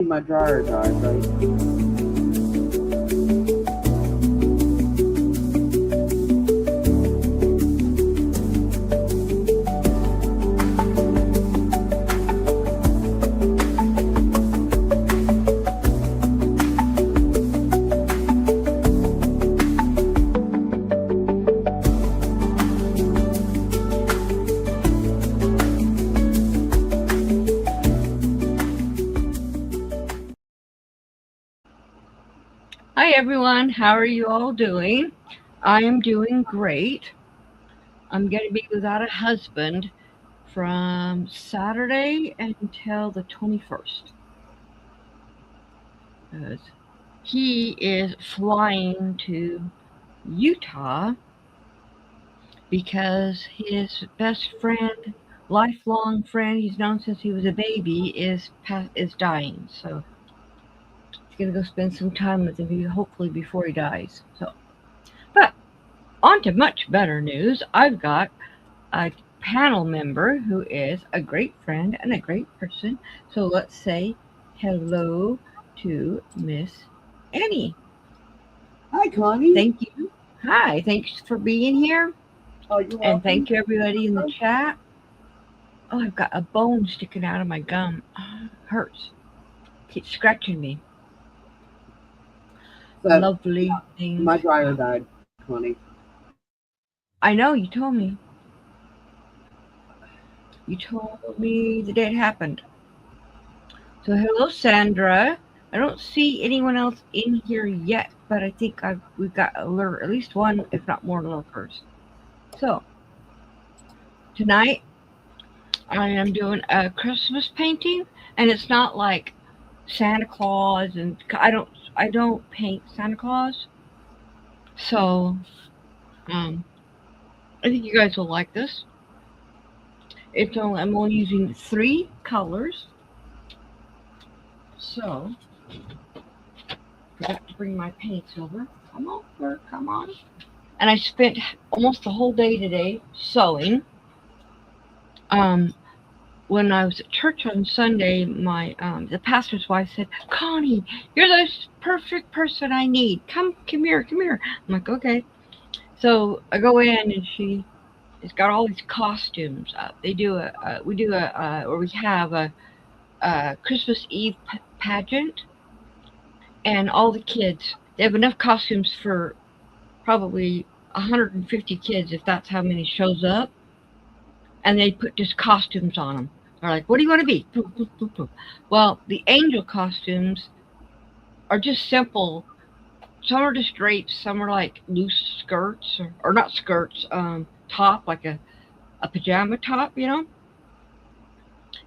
My dryer died, right? Hi everyone, how are you all doing? I am doing great. I'm going to be without a husband from Saturday until the 21st. Because he is flying to Utah because his best friend, lifelong friend he's known since he was a baby, is dying. So he's going to go spend some time with him, hopefully before he dies. But on to much better news. I've got a panel member who is a great friend and a great person. So let's say hello to Miss Annie. Hi, Connie. Thank you. Hi, thanks for being here. Oh, you're And welcome. thank you, everybody in the chat. Oh, I've got a bone sticking out of my gum. Oh, hurts. Keeps scratching me. So, Lovely things. my dryer died, Connie. I know, you told me. You told me the day it happened. So hello, Sandra. I don't see anyone else in here yet, but I think we've got at least one, if not more, lurkers. So tonight I am doing a Christmas painting, and it's not like Santa Claus, and I don't paint Santa Claus. So I think you guys will like this. I'm only using 3 colors. So forgot to bring my paints over. Come over, come on. And I spent almost the whole day today sewing. Um, when I was at church on Sunday, my the pastor's wife said, "Connie, you're the perfect person I need. Come here, come here." I'm like, "Okay." So I go in, and she has got all these costumes up. We have a Christmas Eve pageant, and all the kids. They have enough costumes for probably 150 kids, if that's how many shows up. And they put just costumes on them. They're like, "What do you want to be?" Well, the angel costumes are just simple. Some are just drapes. Some are like loose skirts, or not skirts, top, like a pajama top,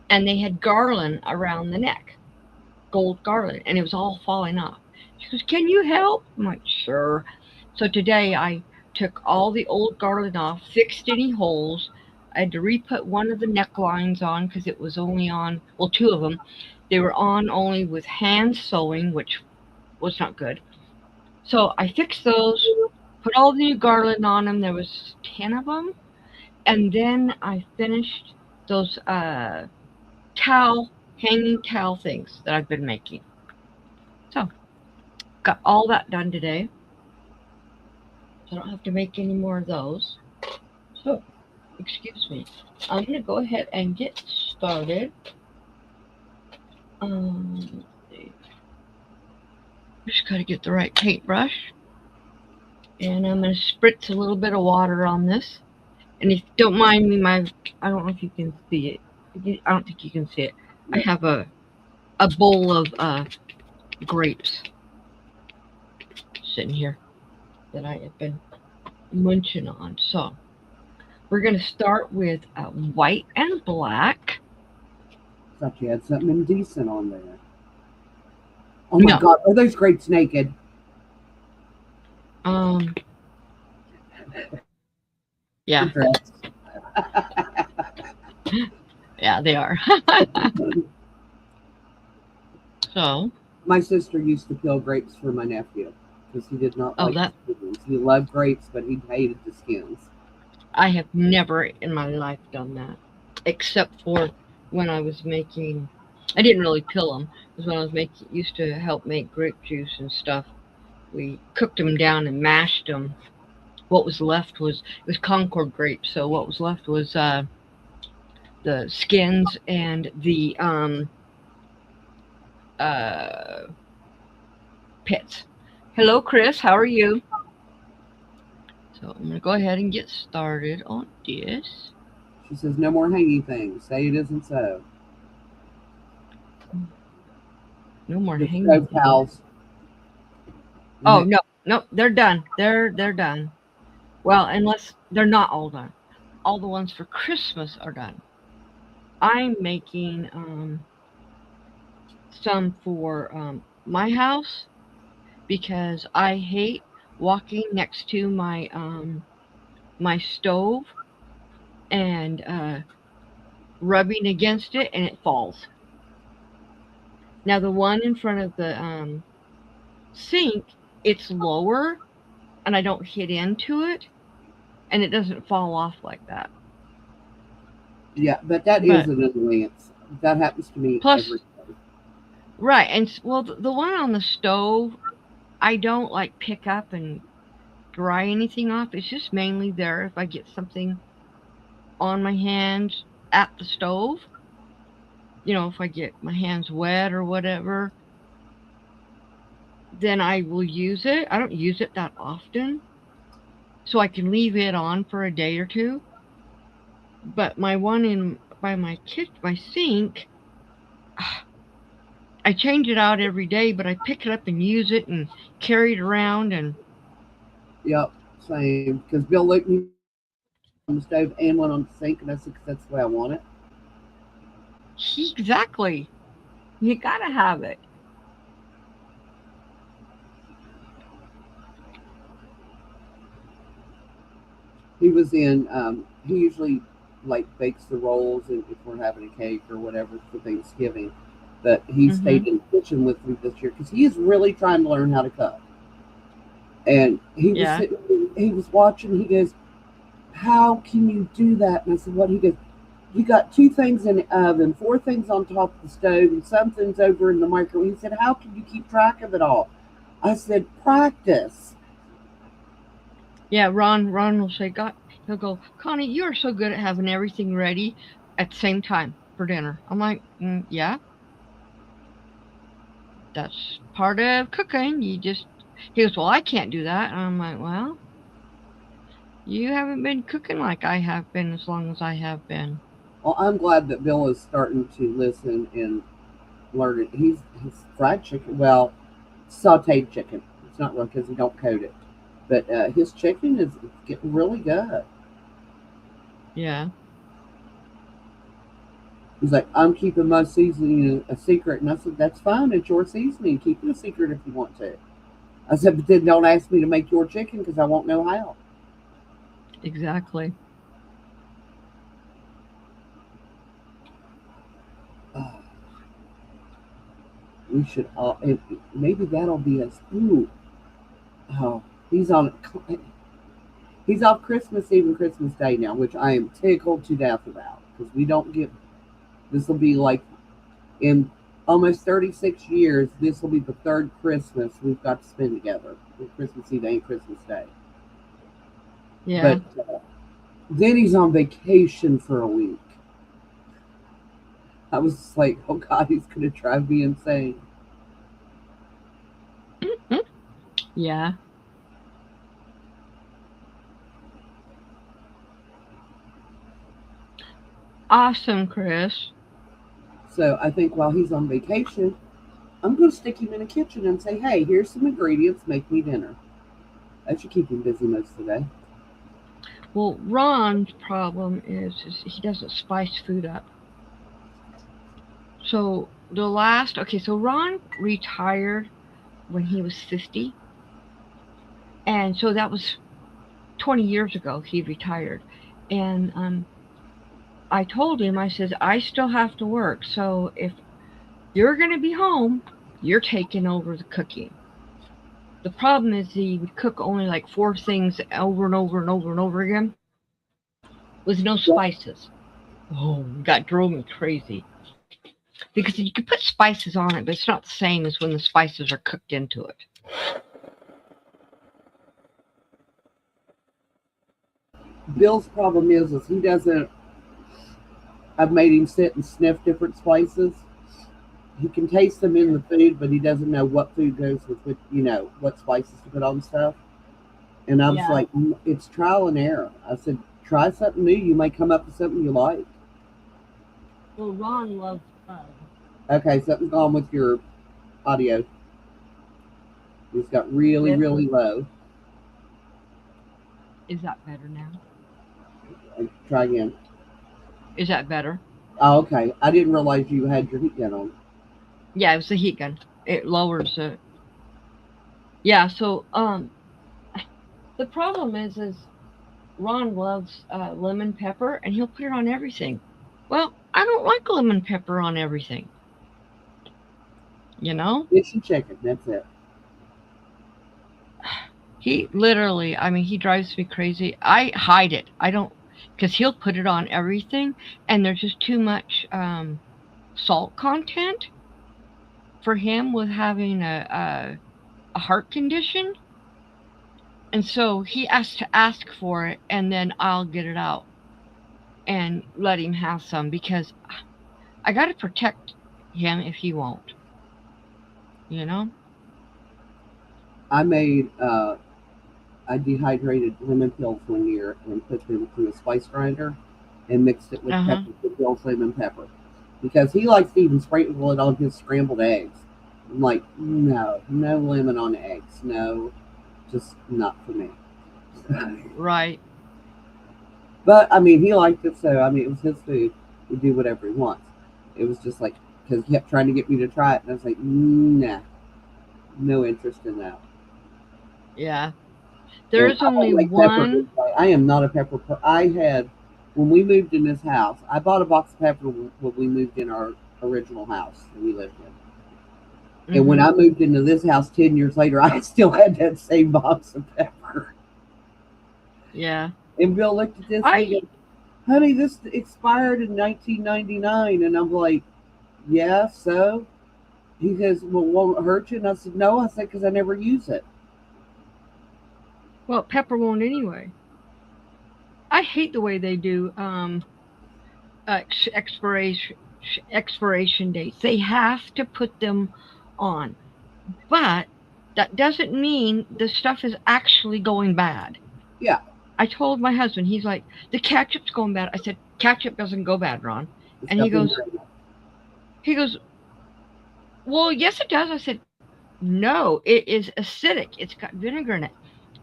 And they had garland around the neck, gold garland, and it was all falling off. She goes, "Can you help?" I'm like, "Sure." So today I took all the old garland off, fixed any holes. I had to re-put one of the necklines on because it was only on, well, 2 of them. They were on only with hand sewing, which was not good. So I fixed those, put all the new garland on them. There was 10 of them. And then I finished those hanging towel things that I've been making. So got all that done today. So I don't have to make any more of those. So, excuse me. I'm going to go ahead and get started. Just got to get the right paintbrush. And I'm going to spritz a little bit of water on this. And if you don't mind me, I don't know if you can see it. I don't think you can see it. I have a bowl of grapes sitting here that I have been munching on. So we're going to start with white and black. Thought you had something indecent on there. Oh my No. God, are those grapes naked? Yeah. Yeah, they are. So my sister used to peel grapes for my nephew because he did not like that. the skins. He loved grapes, but he hated the skins. I have never in my life done that, except for when I was making I didn't really peel them because when I was used to help make grape juice and stuff, we cooked them down and mashed them. What was left was it was Concord grapes, so what was left was the skins and the uh, pits. Hello, Chris. How are you? So I'm gonna go ahead and get started on this. She says, no more hanging things. Say it isn't so. No more The hanging. stove towels. Oh no, no, they're done. They're done. Well, unless they're not all done. All the ones for Christmas are done. I'm making some for my house because I hate walking next to my stove and rubbing against it and it falls. Now the one in front of the sink, it's lower and I don't hit into it and it doesn't fall off like that. Yeah, but that But is an annoyance. That happens to me every plus, day. right, and well, the one on the stove, I don't like pick up and dry anything off. It's just mainly there if I get something on my hands at the stove. If I get my hands wet or whatever, then I will use it. I don't use it that often, so I can leave it on for a day or two. But my one in by my sink, I change it out every day, but I pick it up and use it and carry it around and Yep, same. Because Bill let me on the stove and one on the sink, and I said, 'cause that's the way I want it. exactly. You gotta have it. He was in, he usually like bakes the rolls and if we're having a cake or whatever for Thanksgiving. But he Mhm. stayed in the kitchen with me this year because he is really trying to learn how to cook. And he was Yeah. sitting, he was watching. He goes, "How can you do that?" And I said, "What?" He goes, "You got two things in the oven, four things on top of the stove, and something's over in the microwave." He said, "How can you keep track of it all?" I said, "Practice." Yeah, Ron will say, God, he'll go, Connie, you are so good at having everything ready at the same time for dinner. I'm like, yeah, that's part of cooking. He goes, well, I can't do that. And I'm like, well, you haven't been cooking like I have been as long as I have been. Well, I'm glad that Bill is starting to listen and learn it. He's fried chicken, well, sautéed chicken. It's not real because he don't coat it, but his chicken is getting really good. Yeah. He's like, "I'm keeping my seasoning a secret," and I said, "That's fine. It's your seasoning. Keep it a secret if you want to." I said, "But then don't ask me to make your chicken because I won't know how." Exactly. Oh, we should all. Maybe that'll be us. Ooh, oh, he's on. He's off Christmas Eve and Christmas Day now, which I am tickled to death about because we don't get. This will be like in almost 36 years. This will be the third Christmas we've got to spend together, Christmas Eve and Christmas Day. Yeah. But then he's on vacation for a week. I was just like, oh God, he's going to drive me insane. Yeah. Awesome, Chris. So I think while he's on vacation, I'm going to stick him in the kitchen and say, hey, here's some ingredients, make me dinner. That should keep him busy most of the day. Well, Ron's problem is he doesn't spice food up. So so Ron retired when he was 50. And so that was 20 years ago he retired. And I told him, I said, I still have to work. So if you're going to be home, you're taking over the cooking. The problem is he would cook only like four things over and over and over and over again with no spices. Oh, that drove me crazy. because you can put spices on it, but it's not the same as when the spices are cooked into it. Bill's problem is he doesn't. I've made him sit and sniff different spices. He can taste them in the food, but he doesn't know what food goes with what spices to put on stuff. And I was Yeah. like, it's trial and error. I said, try something new. You may come up with something you like. Well, Ron loves. Okay, something's gone with your audio. It's got really, Yep. really low. Is that better now? Try again. Is that better? Oh, okay. I didn't realize you had your heat gun on. Yeah, it was the heat gun. It lowers it. Yeah. So the problem is Ron loves lemon pepper, and he'll put it on everything. Well, I don't like lemon pepper on everything. You know, Fish and chicken. That's it. he literally. I mean, he drives me crazy. I hide it. I don't, because he'll put it on everything, and there's just too much salt content for him with having a heart condition. And so he has to ask for it, and then I'll get it out and let him have some because I got to protect him if he won't. You know? I made I dehydrated lemon pills one year and put them through a spice grinder and mixed it with Uh huh. pepper, with Bill's lemon pepper, because he likes to even sprinkle it on his scrambled eggs. I'm like, no, no lemon on eggs, no, just not for me. Right. But I mean, he liked it, so I mean, it was his food. He do whatever he wants. It was just like because he kept trying to get me to try it, and I was like, nah, no interest in that. Yeah. There And is I don't only like pepper. one. I am not a pepper. I had when we moved in this house. I bought a box of pepper when we moved in our original house that we lived in. And when Hmm. I moved into this house 10 years later, I still had that same box of pepper. Yeah. And Bill looked at this and he I. goes, "Honey, this expired in 1999." And I'm like, "Yeah, so." He says, "Well, won't it hurt you?" And I said, "No." I said, "Because I never use it." Well, pepper won't anyway. I hate the way they do expiration dates. They have to put them on, but that doesn't mean the stuff is actually going bad. Yeah, I told my husband, he's like, the ketchup's going bad. I said, ketchup doesn't go bad, Ron. it's And got vinegar. he goes, well, yes, it does. I said, no, it is acidic. It's got vinegar in it.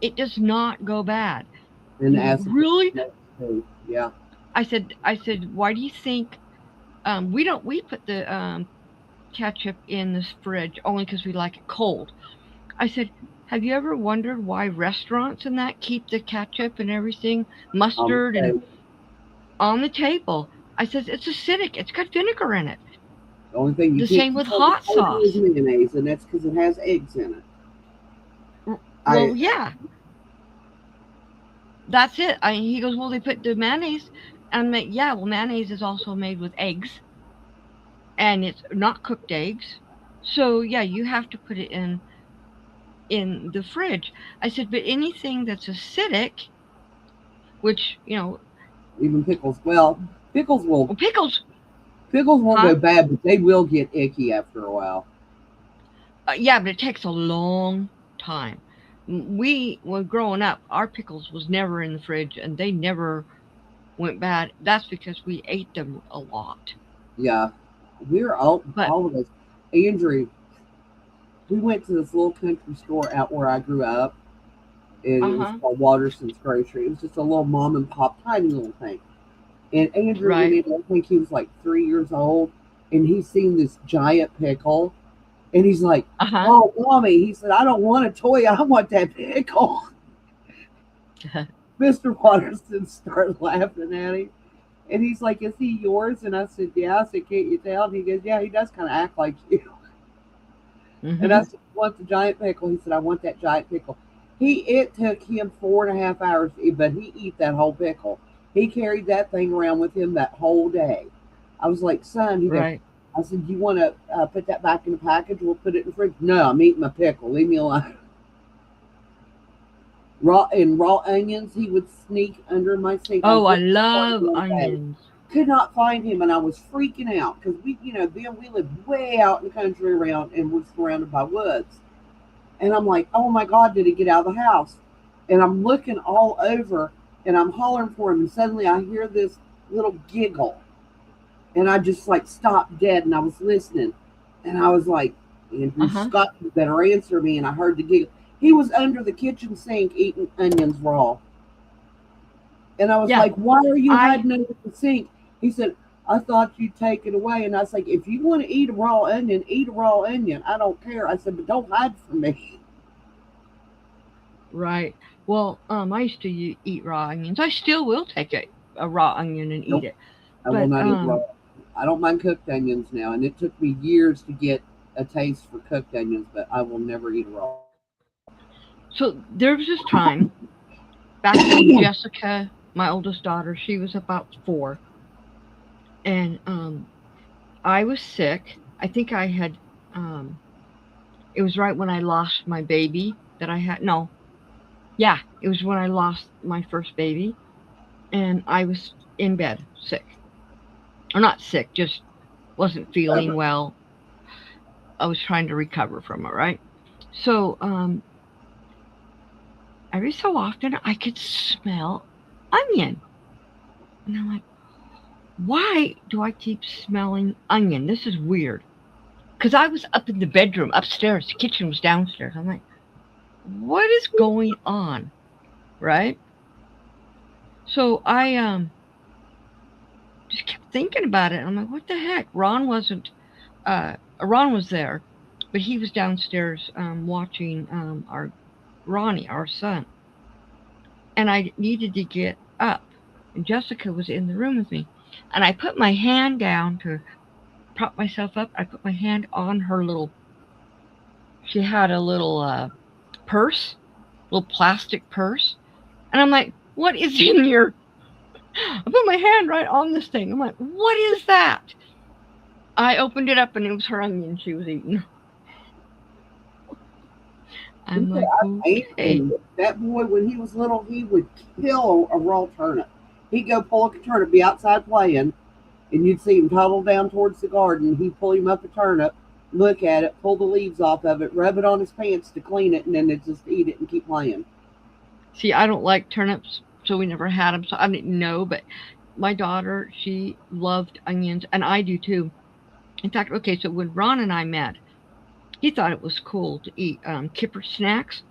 It does not go bad. And He goes, acid. really? Yeah. I said, why do you think we put the ketchup in the fridge only because we like it cold. I said, have you ever wondered why restaurants and that keep the ketchup and everything, mustard and Okay. on the table? I said, it's acidic. It's got vinegar in it. The only thing you The can't same keep with on the hot table is sauce. mayonnaise, and that's because it has eggs in it. I Well, yeah, that's it. He goes, well, they put the mayonnaise. And I'm like, yeah, well, mayonnaise is also made with eggs, and it's not cooked eggs. So yeah, you have to put it in the fridge. I said, but anything that's acidic, which even pickles. Well, pickles will well, pickles, pickles won't huh? go bad, but they will get icky after a while. Yeah, but it takes a long time. We, when growing up, our pickles was never in the fridge, and they never went bad. That's because we ate them a lot. Yeah, we're But all of us. Andrew, we went to this little country store out where I grew up, and it uh was huh, called Waterson's Grocery. It was just a little mom and pop, tiny little thing. And Andrew went right, in. I think he was like 3 years old, and he's seen this giant pickle, and he's like, uh huh. "Oh, mommy," he said, "I don't want a toy. I want that pickle." Mr. Watterson started laughing at him. And he's like, "Is he yours?" And I said, "Yeah." I said, "Can't you tell?" And he goes, "Yeah, he does kind of act like you." And I Hmm. said, "You want the giant pickle?" He said, "I want that giant pickle." It took him 4.5 hours to eat, but he eat that whole pickle. He carried that thing around with him that whole day. I was like, "Son," he goes, Right. I said, "You want to put that back in the package? We'll put it in the fridge." No, I'm eating my pickle. Leave me alone. Raw onions, he would sneak under my sink. I Oh, was I looking for him love the other day. onions. Could not find him, and I was freaking out because we live way out in the country around, and we're surrounded by woods. And I'm like, "Oh my God, did he get out of the house?" And I'm looking all over, and I'm hollering for him, and suddenly I hear this little giggle, and I just like stopped dead, and I was listening, and I was like, Uh "Andrew huh. Scott, you better answer me." And I heard the giggle. He was under the kitchen sink eating onions raw. And I was Yeah. like, "Why are you I hiding under the sink?" He said, "I thought you'd take it away." And I was like, "If you want to eat a raw onion, eat a raw onion. I don't care." I said, "But don't hide from me." right. Well, I used to eat raw onions. I still will take a raw onion and eat Nope, it. I will But not eat raw. I don't mind cooked onions now. And it took me years to get a taste for cooked onions, but I will never eat raw. so there was this time back when Jessica, my oldest daughter, she was about 4, and I was sick. I think I had um, it was right when I lost my baby that I had. No, yeah, it was when I lost my first baby, and I was in bed sick, or not sick, just wasn't feeling Ever. well. I was trying to recover from it, right? So every so often I could smell onion, and I'm like, why do I keep smelling onion? This is weird. Because I was up in the bedroom upstairs, the kitchen was downstairs. I'm like, what is going on? Right? So I just kept thinking about it. I'm like, what the heck? Ron was there, but he was downstairs watching our Ronnie, our son. And I needed to get up. And Jessica was in the room with me. And I put my hand down to prop myself up. I put my hand on her little, she had a little purse, little plastic purse. And I'm like, what is in your, I put my hand right on this thing. I'm like, what is that? I opened it up and it was her onion she was eating. He I'm said, like, "I ain't." okay. And that boy, when he was little, he would kill a raw turnip. He'd go pull a turnip, be outside playing, and you'd see him toddle down towards the garden. He'd pull him up a turnip, look at it, pull the leaves off of it, rub it on his pants to clean it, and then they'd just eat it and keep playing. See, I don't like turnips, so we never had them. So I didn't know, but my daughter, she loved onions, and I do too. In fact, okay, so when Ron and I met, he thought it was cool to eat kipper snacks.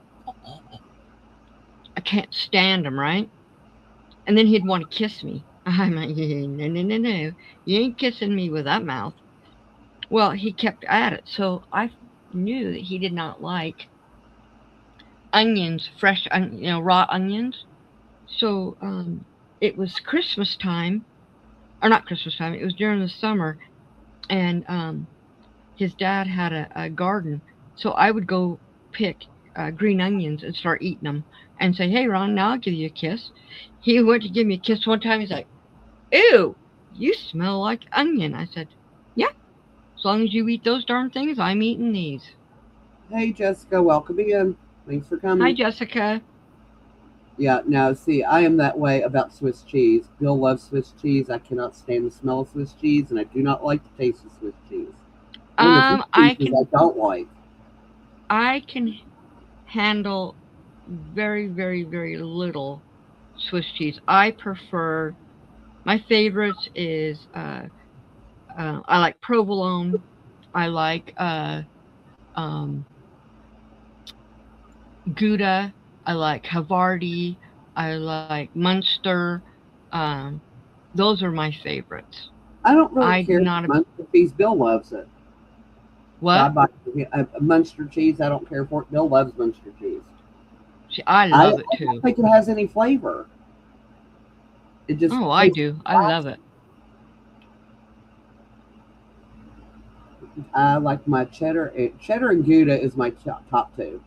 I can't stand them, right? And then he'd want to kiss me. I'm like, no, no, no, no. You ain't kissing me with that mouth. Well, he kept at it. So I knew that he did not like onions, raw onions. So it was Christmas time, or not Christmas time, it was during the summer. And his dad had a garden. So I would go pick green onions and start eating them and say, hey, Ron, now I'll give you a kiss. He went to give me a kiss one time. He's like, ew, you smell like onion. I said, yeah, as long as you eat those darn things, I'm eating these. Hey, Jessica, welcome in. Thanks for Hi, coming. Jessica. Yeah, now see, I am that way about Swiss cheese. Bill loves Swiss cheese. I cannot stand the smell of Swiss cheese, and I do not like the taste of Swiss cheese. One of the few I cheeses I can don't like. I can handle very, very, very little Swiss cheese. I prefer my favorites is I like provolone. I like um, Gouda. I like Havarti. I like Munster. Um, those are my favorites. I don't really I do care not. for Munster cheese. Bill loves it. So I What? buy Munster cheese. I don't care for it. Bill loves Munster cheese. See, I I love it don't too. think it has any flavor. It just Oh, I tastes do. I like love it. I like my cheddar. Cheddar and Gouda is my top two.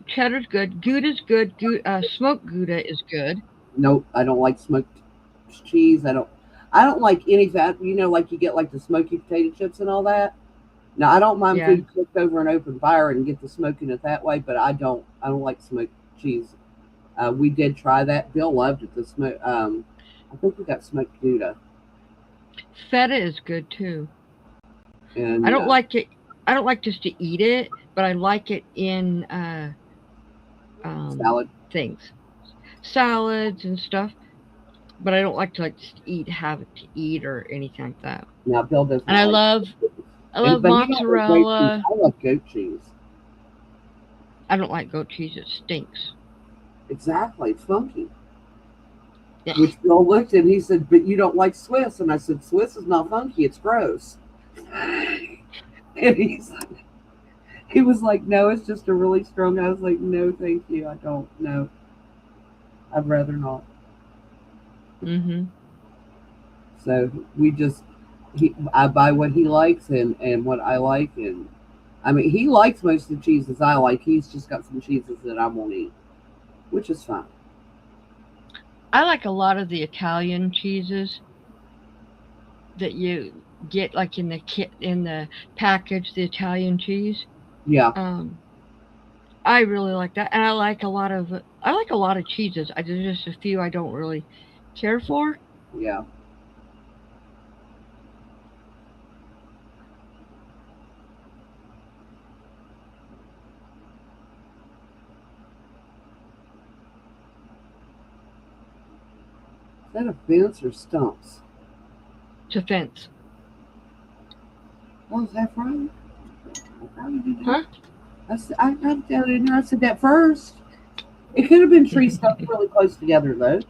Cheddar's good. Gouda's good. Smoked Gouda is good. Nope, I don't like smoked cheese. I don't. I don't like any fat. Like you get like the smoky potato chips and all that. Now I don't mind Yeah. food cooked over an open fire and get the smoke in it that way, but I don't like smoked cheese. We did try that. Bill loved it. The smoke. I think we got smoked Gouda, Feta is good too. I and don't like it. I don't like just to eat it, but I like it in um, salad. things, salads and stuff. But I don't like to like just have it to eat or anything like that. Now Bill does And not like I and love but he don't like grape cheese. mozzarella. I love goat cheese. I don't like goat cheese. It stinks. Exactly. It's funky. Yeah. Which Bill looked and he said, "But you don't like Swiss." And I said, "Swiss is not funky. It's gross." And he was like, "No, it's just a really strong." I was like, "No, thank you. I don't know. I'd rather not." Mhm. So I buy what he likes and what I like, and I mean he likes most of the cheeses I like. He's just got some cheeses that I won't eat, which is fine. I like a lot of the Italian cheeses that you get like in the kit in the package. The Italian cheese. Yeah, Um, I really like that, and I like a lot of cheeses. There's just a few I don't really care for. yeah. Is that a fence or stumps? To fence, Oh, is that right? How did you do that? huh? I got it down in there. I said that first. It could have been tree stuff really close together though.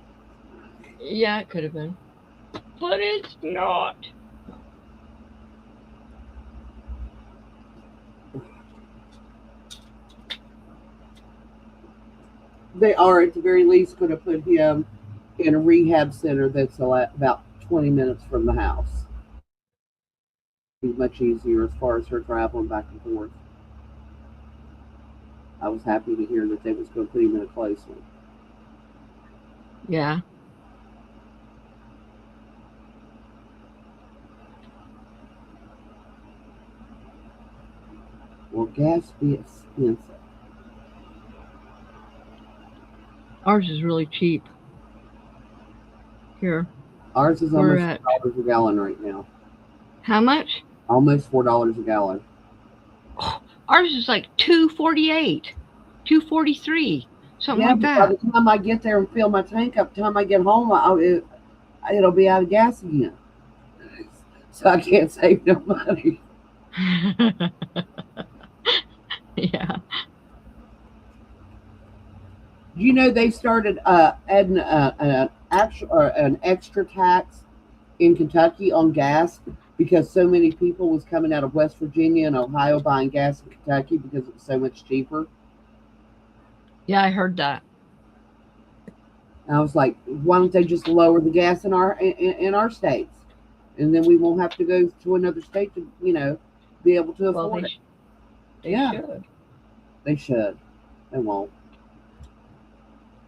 Yeah, it could have been, but it's not. They are at the very least going to put him in a rehab center that's about 20 minutes from the house. Be much easier as far as her traveling back and forth. I was happy to hear that they was going to put him in a close one. Yeah, Well, gas be expensive. ours is really cheap here. Ours is We're almost at $4 a gallon right now. how much? Almost $4 a gallon. Ours is like 2.48, 2.43, something Yeah, like but by that. the time I get there and fill my tank up, the time I get home, it'll be out of gas again. So I can't save no money. Yeah. They started adding an extra tax in Kentucky on gas because so many people was coming out of West Virginia and Ohio buying gas in Kentucky because it was so much cheaper. Yeah, I heard that. And I was like, why don't they just lower the gas in our states, and then we won't have to go to another state to be able to Well, afford it. they Yeah, should. they should. They won't.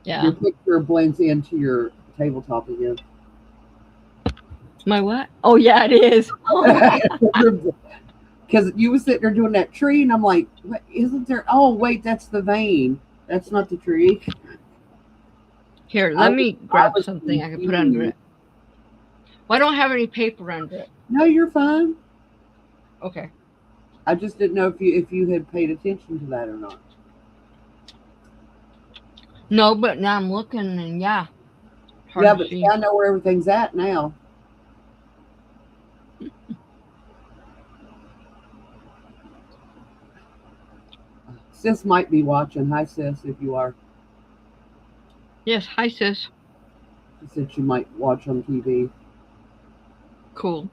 Your Yeah. picture blends into your tabletop again. My what? Oh yeah, it is. Because you was sitting there doing that tree, and I'm like, what, isn't there? Oh, wait, that's the vein. That's not the tree. Here, I let was, me I grab was something I can put under confused. it. Well, I don't have any paper under it. No, you're fine. Okay. I just didn't know if you had paid attention to that or not. No, but now I'm looking and yeah, hard Yeah, to but see, see. I know where everything's at now. Sis might be watching. Hi, sis, if you are. Yes, hi sis. She said she might watch on TV. Cool.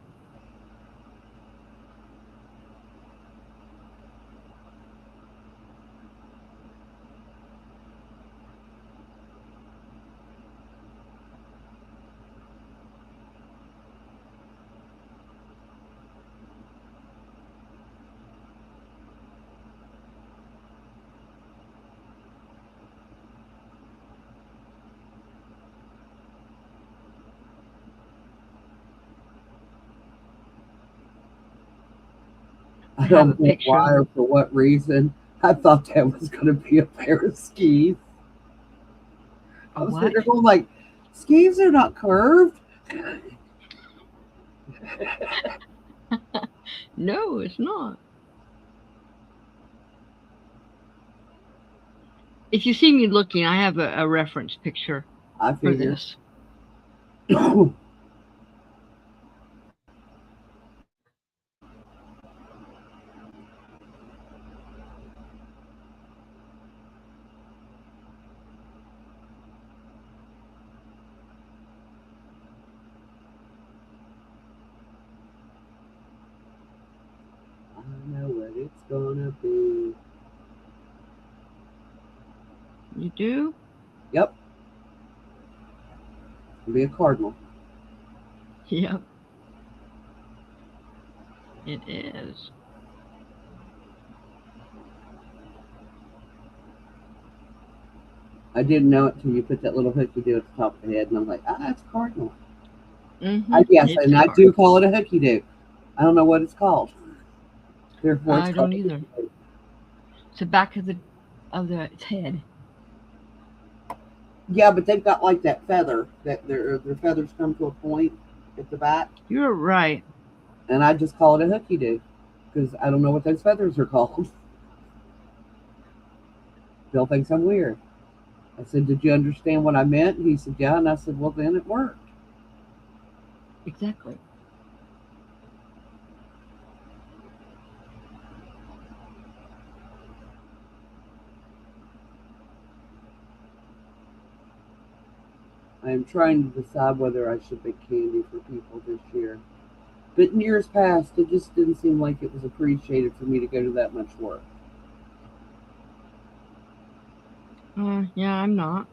I have a don't know picture. why or for what reason. I thought that was going to be a pair of skis. I A was what? sitting there going like, skis are not curved. No, it's not. If you see me looking, I have a reference picture I for figured. this. I know what it's gonna be. You do? Yep, it'll be a cardinal. Yep, it is. I didn't know it till you put that little hooky do at the top of the head, and I'm like, it's a cardinal. Yes, It's and a I card. do call it a hooky do. I don't know what it's called. Therefore, it's I called don't a either. hooky do. It's the back of the its head. Yeah, but they've got like that feather that their feathers come to a point at the back, You're right. and I just call it a hooky do because I don't know what those feathers are called. Bill thinks I'm weird. I said, "Did you understand what I meant?" And he said, "Yeah." And I said, "Well, then it worked." Exactly. I am trying to decide whether I should make candy for people this year. But in years past, it just didn't seem like it was appreciated for me to go to that much work. Yeah, I'm not.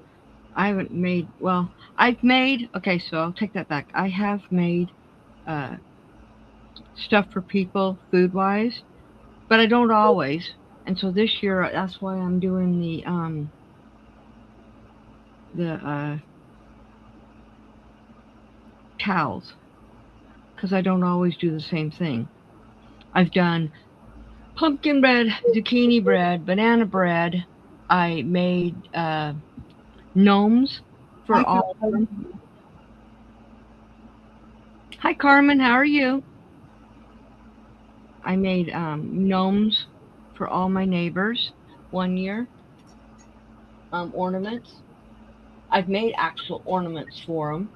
I haven't made. Well, I've made. Okay, so I'll take that back. I have made uh, stuff for people, food wise, but I don't always. And so this year, that's why I'm doing the cows, because I don't always do the same thing. I've done pumpkin bread, zucchini bread, banana bread. I made gnomes for Hi, all. Carmen. Hi, Carmen. How are you? I made gnomes for all my neighbors 1 year. Ornaments. I've made actual ornaments for them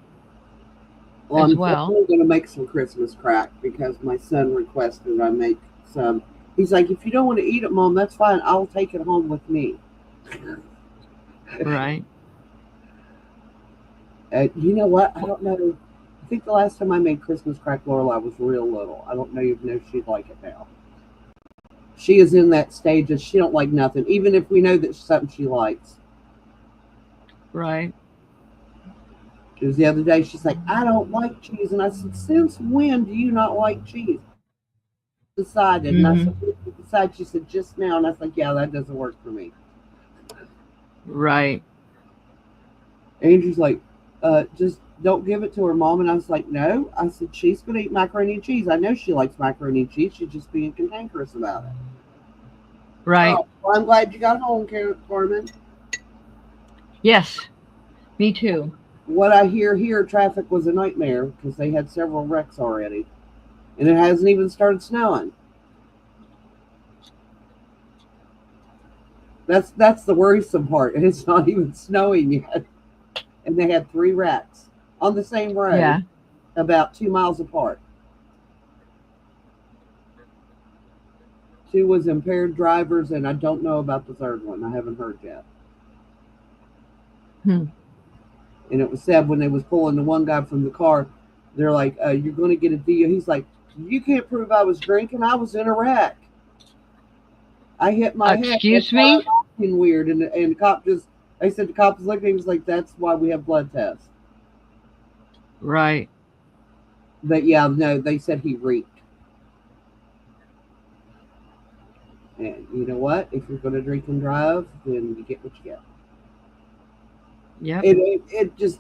Well, as I'm well. definitely going to make some Christmas crack because my son requested I make some. He's like, if you don't want to eat it, Mom, that's fine. I'll take it home with me. Right. You know what? I don't know. I think the last time I made Christmas crack, Lorelai was real little. I don't know even if she'd like it now. She is in that stage of she don't like nothing, even if we know that it's something she likes. Right. It was the other day. She's like, I don't like cheese, and I said, since when do you not like cheese? Decided, and I Hmm. said, "When did you decide?" She said, just now, and I was like, yeah, that doesn't work for me. Right. Andrew's like, just don't give it to her, Mom. And I was like, no. I said, she's going to eat macaroni and cheese. I know she likes macaroni and cheese. She's just being cantankerous about it. Right. Oh, well, I'm glad you got home, Carmen. Yes. Me too. What I hear here, traffic was a nightmare because they had several wrecks already. And it hasn't even started snowing. That's the worrisome part. It's not even snowing yet. And they had 3 wrecks on the same road, Yeah. about 2 miles apart. 2 was impaired drivers, and I don't know about the third one. I haven't heard yet. Hmm. And it was said when they was pulling the one guy from the car, they're like, "You're going to get a deal." He's like, "You can't prove I was drinking. I was in a wreck. I hit my head. That's Excuse why me. I'm acting weird." And the cop just, they said the cop was looking. He was like, "That's why we have blood tests." Right. But yeah, no, they said he reeked. And you know what? If you're going to drink and drive, then you get what you get. Yep. It just,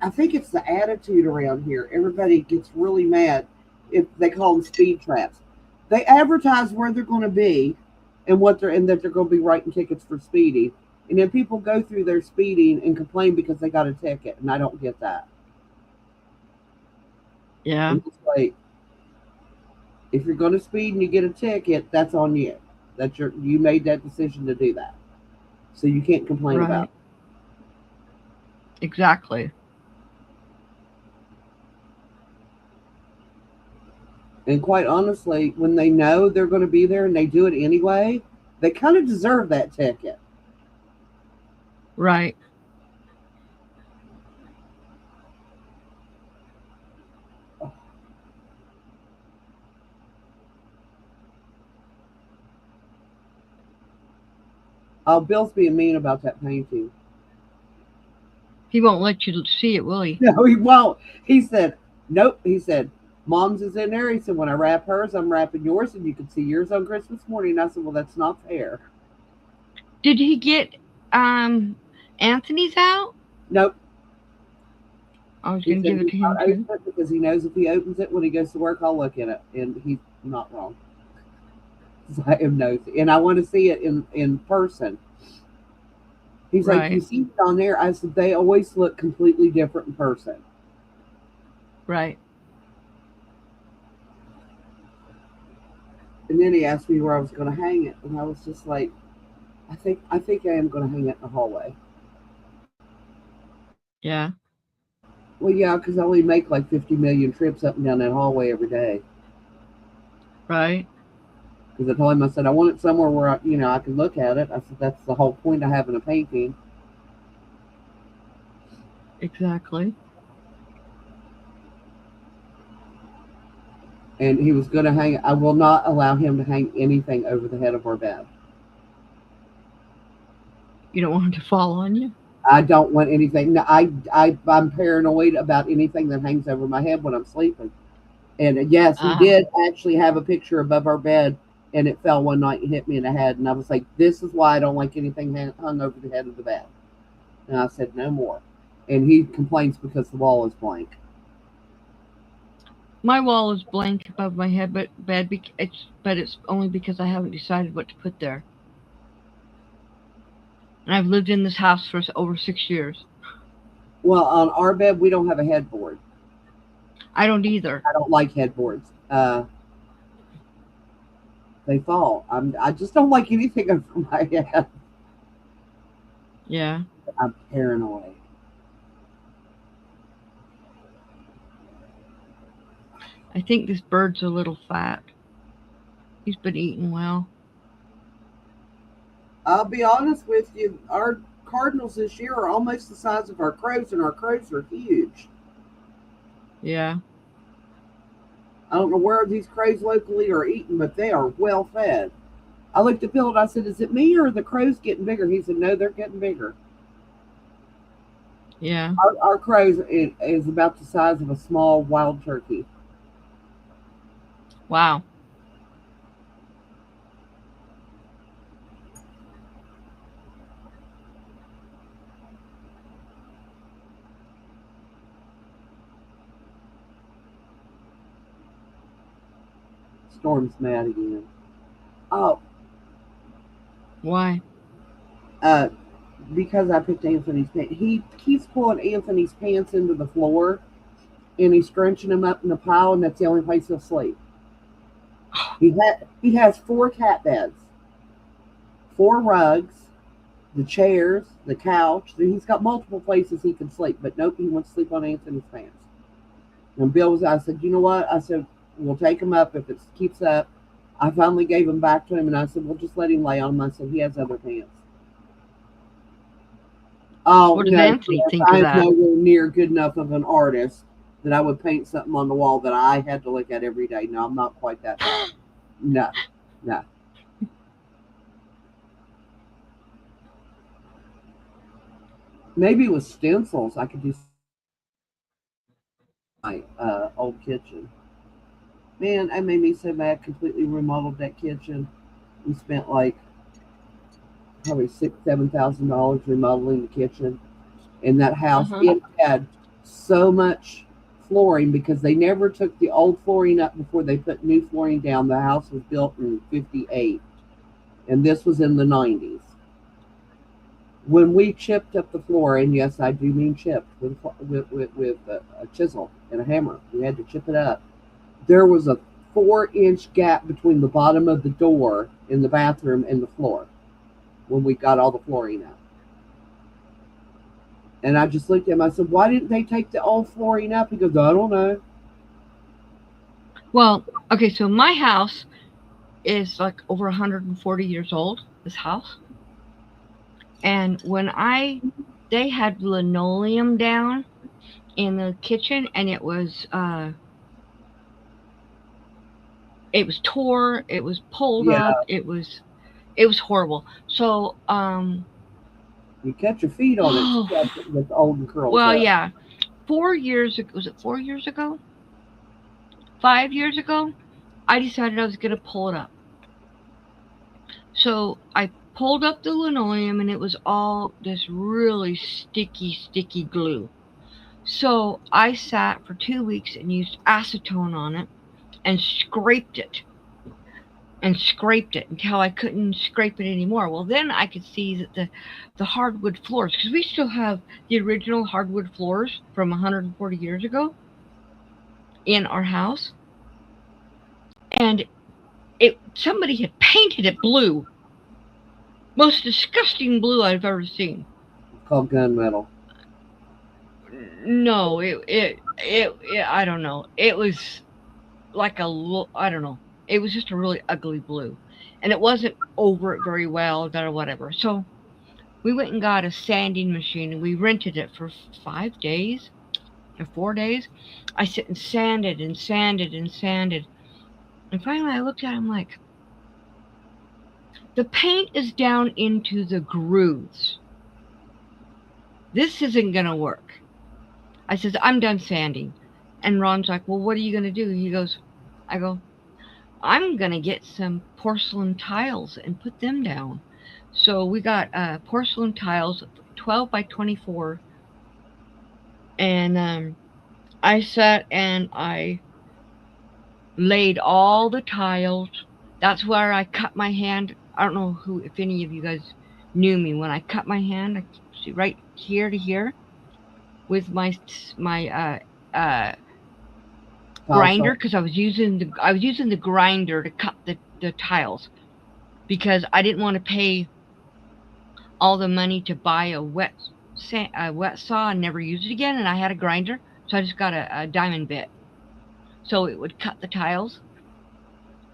I think it's the attitude around here. Everybody gets really mad if they call them speed traps. They advertise where they're going to be and that they're going to be writing tickets for speeding. And then people go through their speeding and complain because they got a ticket, and I don't get that. Yeah. I'm just like, if you're going to speed and you get a ticket, that's on you. You made that decision to do that, so you can't complain about it. Exactly. And quite honestly, when they know they're going to be there and they do it anyway, they kind of deserve that ticket. Right. Oh, Bill's being mean about that painting. He won't let you see it, will he? No, he won't. He said, nope. He said, Mom's is in there. He said, when I wrap hers, I'm wrapping yours, and you can see yours on Christmas morning. I said, well, that's not fair. Did he get Anthony's out? Nope. I was going to give it to him too. Because he knows if he opens it when he goes to work, I'll look at it, and he's not wrong. I am nosy, and I want to see it in person. He's like, you see it on there? I said, they always look completely different in person. Right. And then he asked me where I was going to hang it, and I was just like, I think I am going to hang it in the hallway. Yeah. Well, yeah, because I only make like 50 million trips up and down that hallway every day. Right. Because I told him, I said, I want it somewhere where I can look at it. I said, that's the whole point of having a painting. Exactly. And he was going to hang it. I will not allow him to hang anything over the head of our bed. You don't want him to fall on you? I don't want anything. No, I'm paranoid about anything that hangs over my head when I'm sleeping. And yes, he did actually have a picture above our bed, and it fell one night and hit me in the head. And I was like, this is why I don't like anything hung over the head of the bed. And I said, no more. And he complains because the wall is blank. My wall is blank above my head, but it's only because I haven't decided what to put there. And I've lived in this house for over 6 years. Well, on our bed, we don't have a headboard. I don't either. I don't like headboards. They fall. I just don't like anything over my head. Yeah. I'm paranoid. I think this bird's a little fat. He's been eating well. I'll be honest with you, our cardinals this year are almost the size of our crows, and our crows are huge. Yeah. I don't know where these crows locally are eating, but they are well fed. I looked at Bill and I said, is it me or are the crows getting bigger? He said, no, they're getting bigger. Yeah. Our crows is about the size of a small wild turkey. Wow. Storm's mad again. Oh. Why? Because I picked Anthony's pants. He keeps pulling Anthony's pants into the floor, and he's scrunching them up in a pile, and that's the only place he'll sleep. He has 4 cat beds, 4 rugs, the chairs, the couch. He's got multiple places he can sleep, but nope, he wants to sleep on Anthony's pants. And I said, you know what? I said, we'll take him up if it keeps up. I finally gave him back to him, and I said, we'll just let him lay on them. I said, he has other pants. Oh, what does Anthony think of that? I'm nowhere near good enough of an artist that I would paint something on the wall that I had to look at every day. No, I'm not quite that bad. No. Maybe with stencils, I could do my old kitchen. Man, that made me so mad. Completely remodeled that kitchen. We spent like probably $6,000-7,000 remodeling the kitchen in that house. It had so much flooring because they never took the old flooring up before they put new flooring down. The house was built in 58, and this was in the 90s. When we chipped up the floor, and yes, I do mean chipped with a chisel and a hammer, we had to chip it up. There was a 4-inch gap between the bottom of the door in the bathroom and the floor when we got all the flooring up. And I just looked at him. I said, "Why didn't they take the old flooring up?" He goes, "I don't know." Well, okay, so my house is like over 140 years old, this house. And when they had linoleum down in the kitchen, and it was tore, it was pulled Yeah. up, it was horrible. So You catch your feet on it with old and curls well, up. yeah, 4 years ago, was it 4 years ago? 5 years ago, I decided I was going to pull it up. So I pulled up the linoleum, and it was all this really sticky glue. So I sat for 2 weeks and used acetone on it and scraped it until I couldn't scrape it anymore. Well, then I could see that the hardwood floors, because we still have the original hardwood floors from 140 years ago in our house, and somebody had painted it blue, most disgusting blue I've ever seen. It's called gunmetal. No, it I don't know. It was like I don't know. It was just a really ugly blue, and it wasn't over it very well or whatever. So we went and got a sanding machine, and we rented it for 5 days or 4 days. I sit and sanded and sanded and sanded, and finally I looked at it. I'm like, the paint is down into the grooves. This isn't gonna work. I says, I'm done sanding. And Ron's like, well, what are you going to do? I go, I'm going to get some porcelain tiles and put them down. So we got porcelain tiles, 12 by 24. And I sat and I laid all the tiles. That's where I cut my hand. I don't know if any of you guys knew me. When I cut my hand, I see right here to here with my grinder, because I was using the grinder to cut the tiles, because I didn't want to pay all the money to buy a wet saw and never use it again, and I had a grinder, so I just got a diamond bit so it would cut the tiles.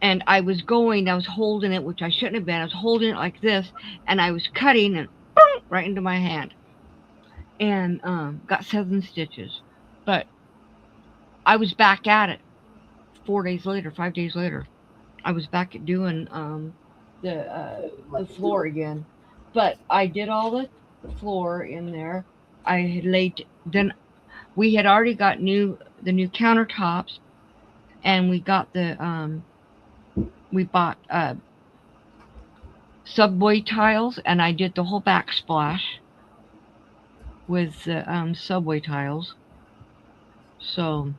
And I was holding it, which I shouldn't have been. I was holding it like this, and I was cutting, and boom, right into my hand, and got 7 stitches. But I was back at it 5 days later. I was back at doing the floor again. But I did all the floor in there. I had then we had already got the new countertops, and we got we bought Subway tiles, and I did the whole backsplash with the Subway tiles. So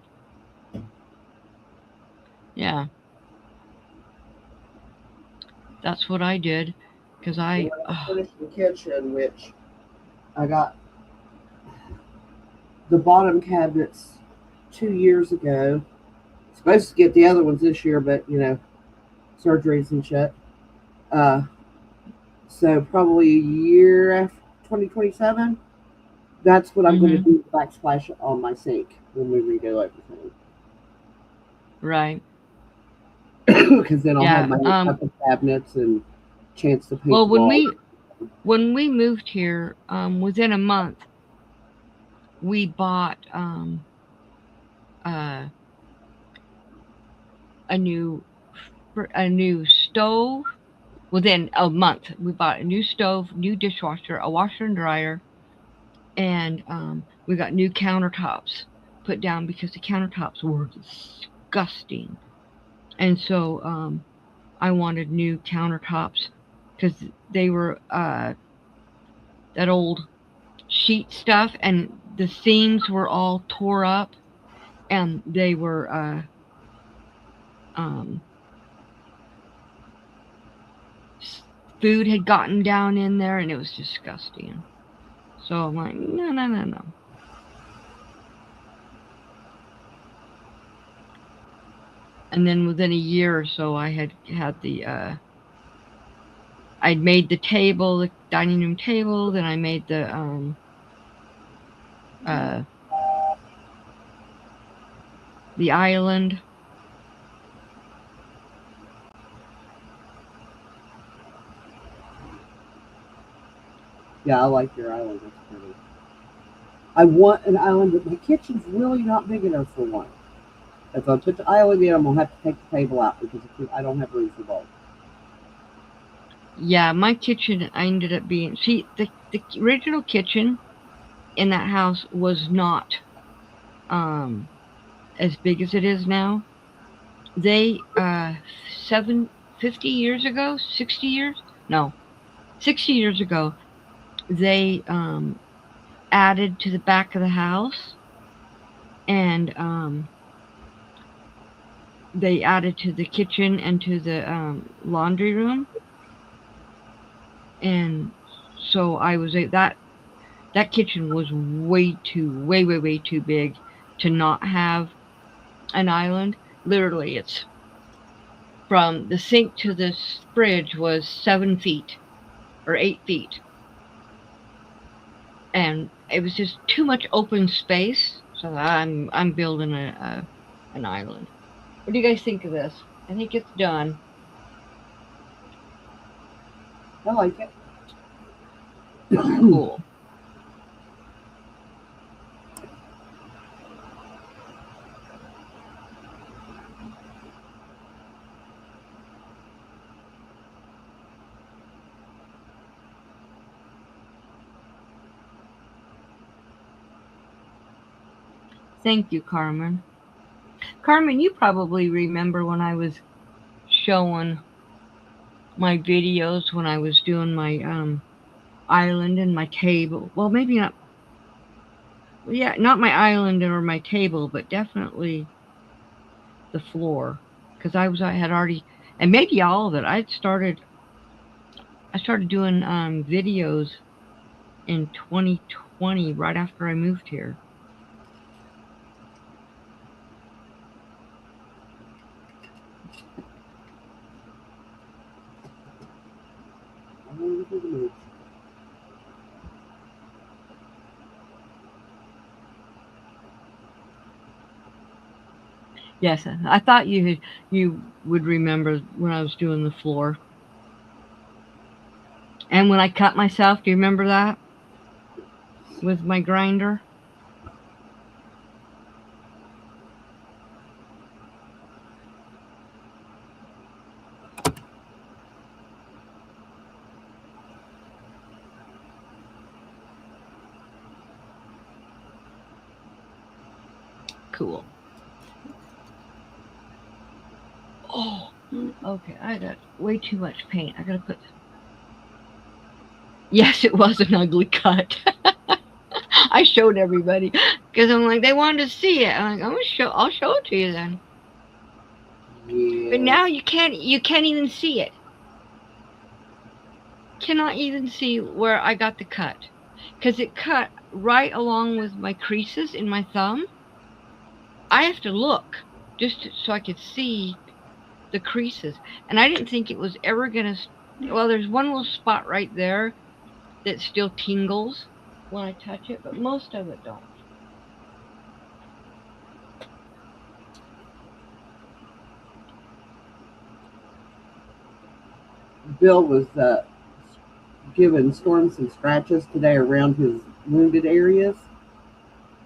yeah, that's what I did, because I finished the kitchen, which I got the bottom cabinets 2 years ago. Supposed to get the other ones this year, but surgeries and shit. So probably a year after 2027. That's what I'm going to do, backsplash on my sink when we redo everything. Right. Because then I'll have my upper cabinets and chance to paint. Well, when we moved here, within a month, we bought a new stove. Within a month, we bought a new stove, new dishwasher, a washer and dryer, and we got new countertops put down, because the countertops were disgusting. And so I wanted new countertops, because they were that old sheet stuff, and the seams were all tore up, and they were food had gotten down in there, and it was disgusting. So I'm like, no, no, no, no. And then within a year or so, I had I'd made the table, the dining room table. Then I made uh, the island. Yeah, I like your island. It's pretty. I want an island, but my kitchen's really not big enough for one. If I put the island in, I'm gonna have to take the table out because I don't have room for both. Yeah, my kitchen I ended up being. See, the original kitchen in that house was not um as big as it is now. They 50 years ago, 60 years, no, 60 years ago, they added to the back of the house, and they added to the kitchen and to the laundry room. And so I was that kitchen was way too big to not have an island. Literally, it's from the sink to the fridge was 7 feet or 8 feet, and it was just too much open space. So I'm building an island. What do you guys think of this? I think it's done. I like it. Cool. Thank you, Carmen. Carmen, you probably remember when I was showing my videos when I was doing my island and my table. Well, maybe not. Yeah, not my island or my table, but definitely the floor, because I had already, and maybe all of it. I started doing videos in 2020, right after I moved here. I'm ready for the move. Yes, I thought you would remember when I was doing the floor. And when I cut myself, do you remember that with my grinder? Cool. Oh, okay. I got way too much paint. I gotta put. Yes, it was an ugly cut. I showed everybody because I'm like they wanted to see it. I'm like I'm gonna show. I'll show it to you then. But Yeah. now you can't. You can't even see it. Cannot even see where I got the cut because it cut right along with my creases in my thumb. I have to look so I could see the creases, and I didn't think it was ever gonna. Well, there's one little spot right there that still tingles when I touch it, but most of it don't. Bill was giving Storm some scratches today around his wounded areas.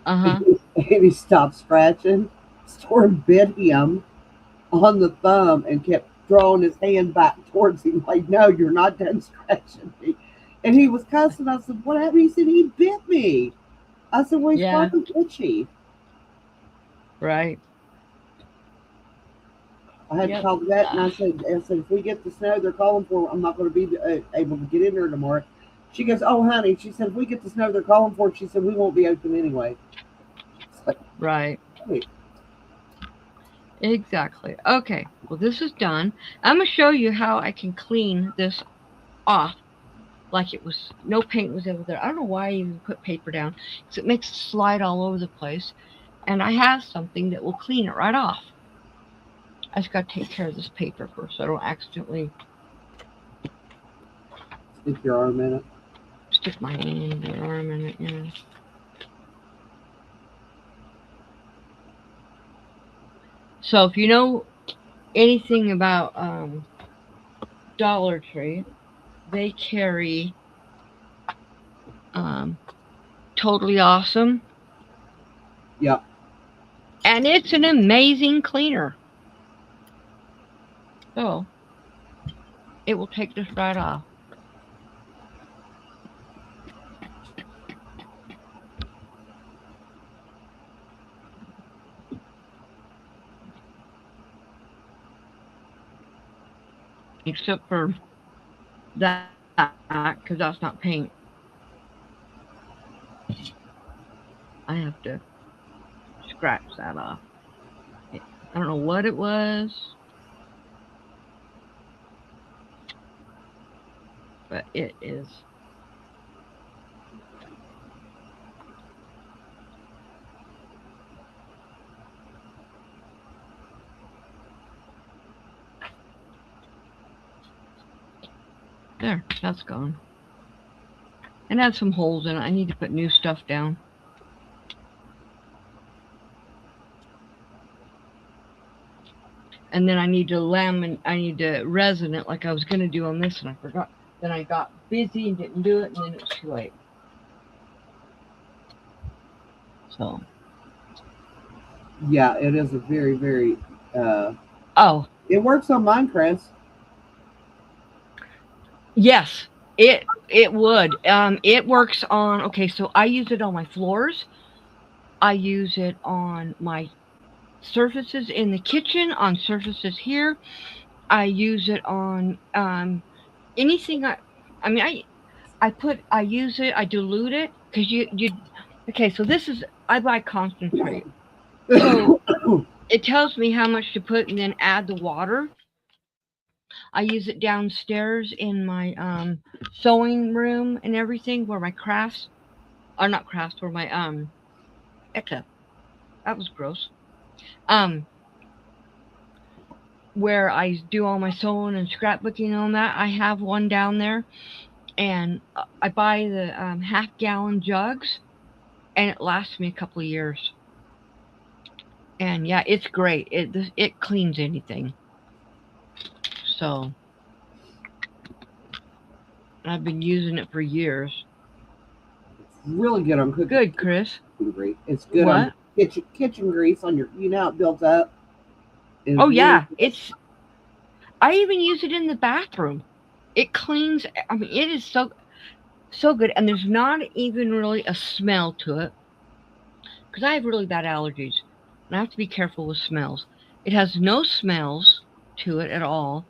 Uh-huh. And he stopped scratching. Storm bit him on the thumb and kept drawing his hand back towards him, like, no, you're not done scratching me. And he was cussing. I said, what happened? He said, he bit me. I said, well, he's Yeah. probably itchy. Right. I had to call the vet, and I said, if we get the snow they're calling for, I'm not going to be able to get in there tomorrow. She goes, oh, honey, she said, if we get the snow they're calling for, she said, we won't be open anyway. It's like, Right. wait. Exactly. Okay. Well, this is done. I'm gonna show you how I can clean this off like it was no paint was ever there. I don't know why I even put paper down because it makes it slide all over the place. And I have something that will clean it right off. I just got to take care of this paper first so I don't accidentally Stick your arm in it. stick my arm in it. Yeah. So if you know anything about Dollar Tree, they carry um, Totally Awesome. Yep. And it's an amazing cleaner. So it will take this right off. Except for that, because that's not paint. I have to scratch that off. I don't know what it was, but it is. There, that's gone. And had some holes in it. I need to put new stuff down. And then I need to resin it like I was gonna do on this, and I forgot. Then I got busy and didn't do it, and then it was too late. So. Yeah, it is a very, very. Oh. It works on mine, Chris. Yes, it would. It works on. Okay, so I use it on my floors. I use it on my surfaces in the kitchen, on surfaces here. I use it on anything. I use it. I dilute it because you. Okay, so this is I buy concentrate. So it tells me how much to put and then add the water. I use it downstairs in my sewing room and everything where my crafts are not crafts where my Eka. That was gross. Where I do all my sewing and scrapbooking and all that. I have one down there, and I buy the half-gallon jugs, and it lasts me a couple of years. And yeah, it's great. It cleans anything. So I've been using it for years. It's really good on cooking. Good, Chris. Grease. It's good What? on kitchen grease on your. You know how it builds up. Oh yeah, it's. I even use it in the bathroom. It cleans. I mean, it is so good, and there's not even really a smell to it. Because I have really bad allergies, and I have to be careful with smells. It has no smells to it at all.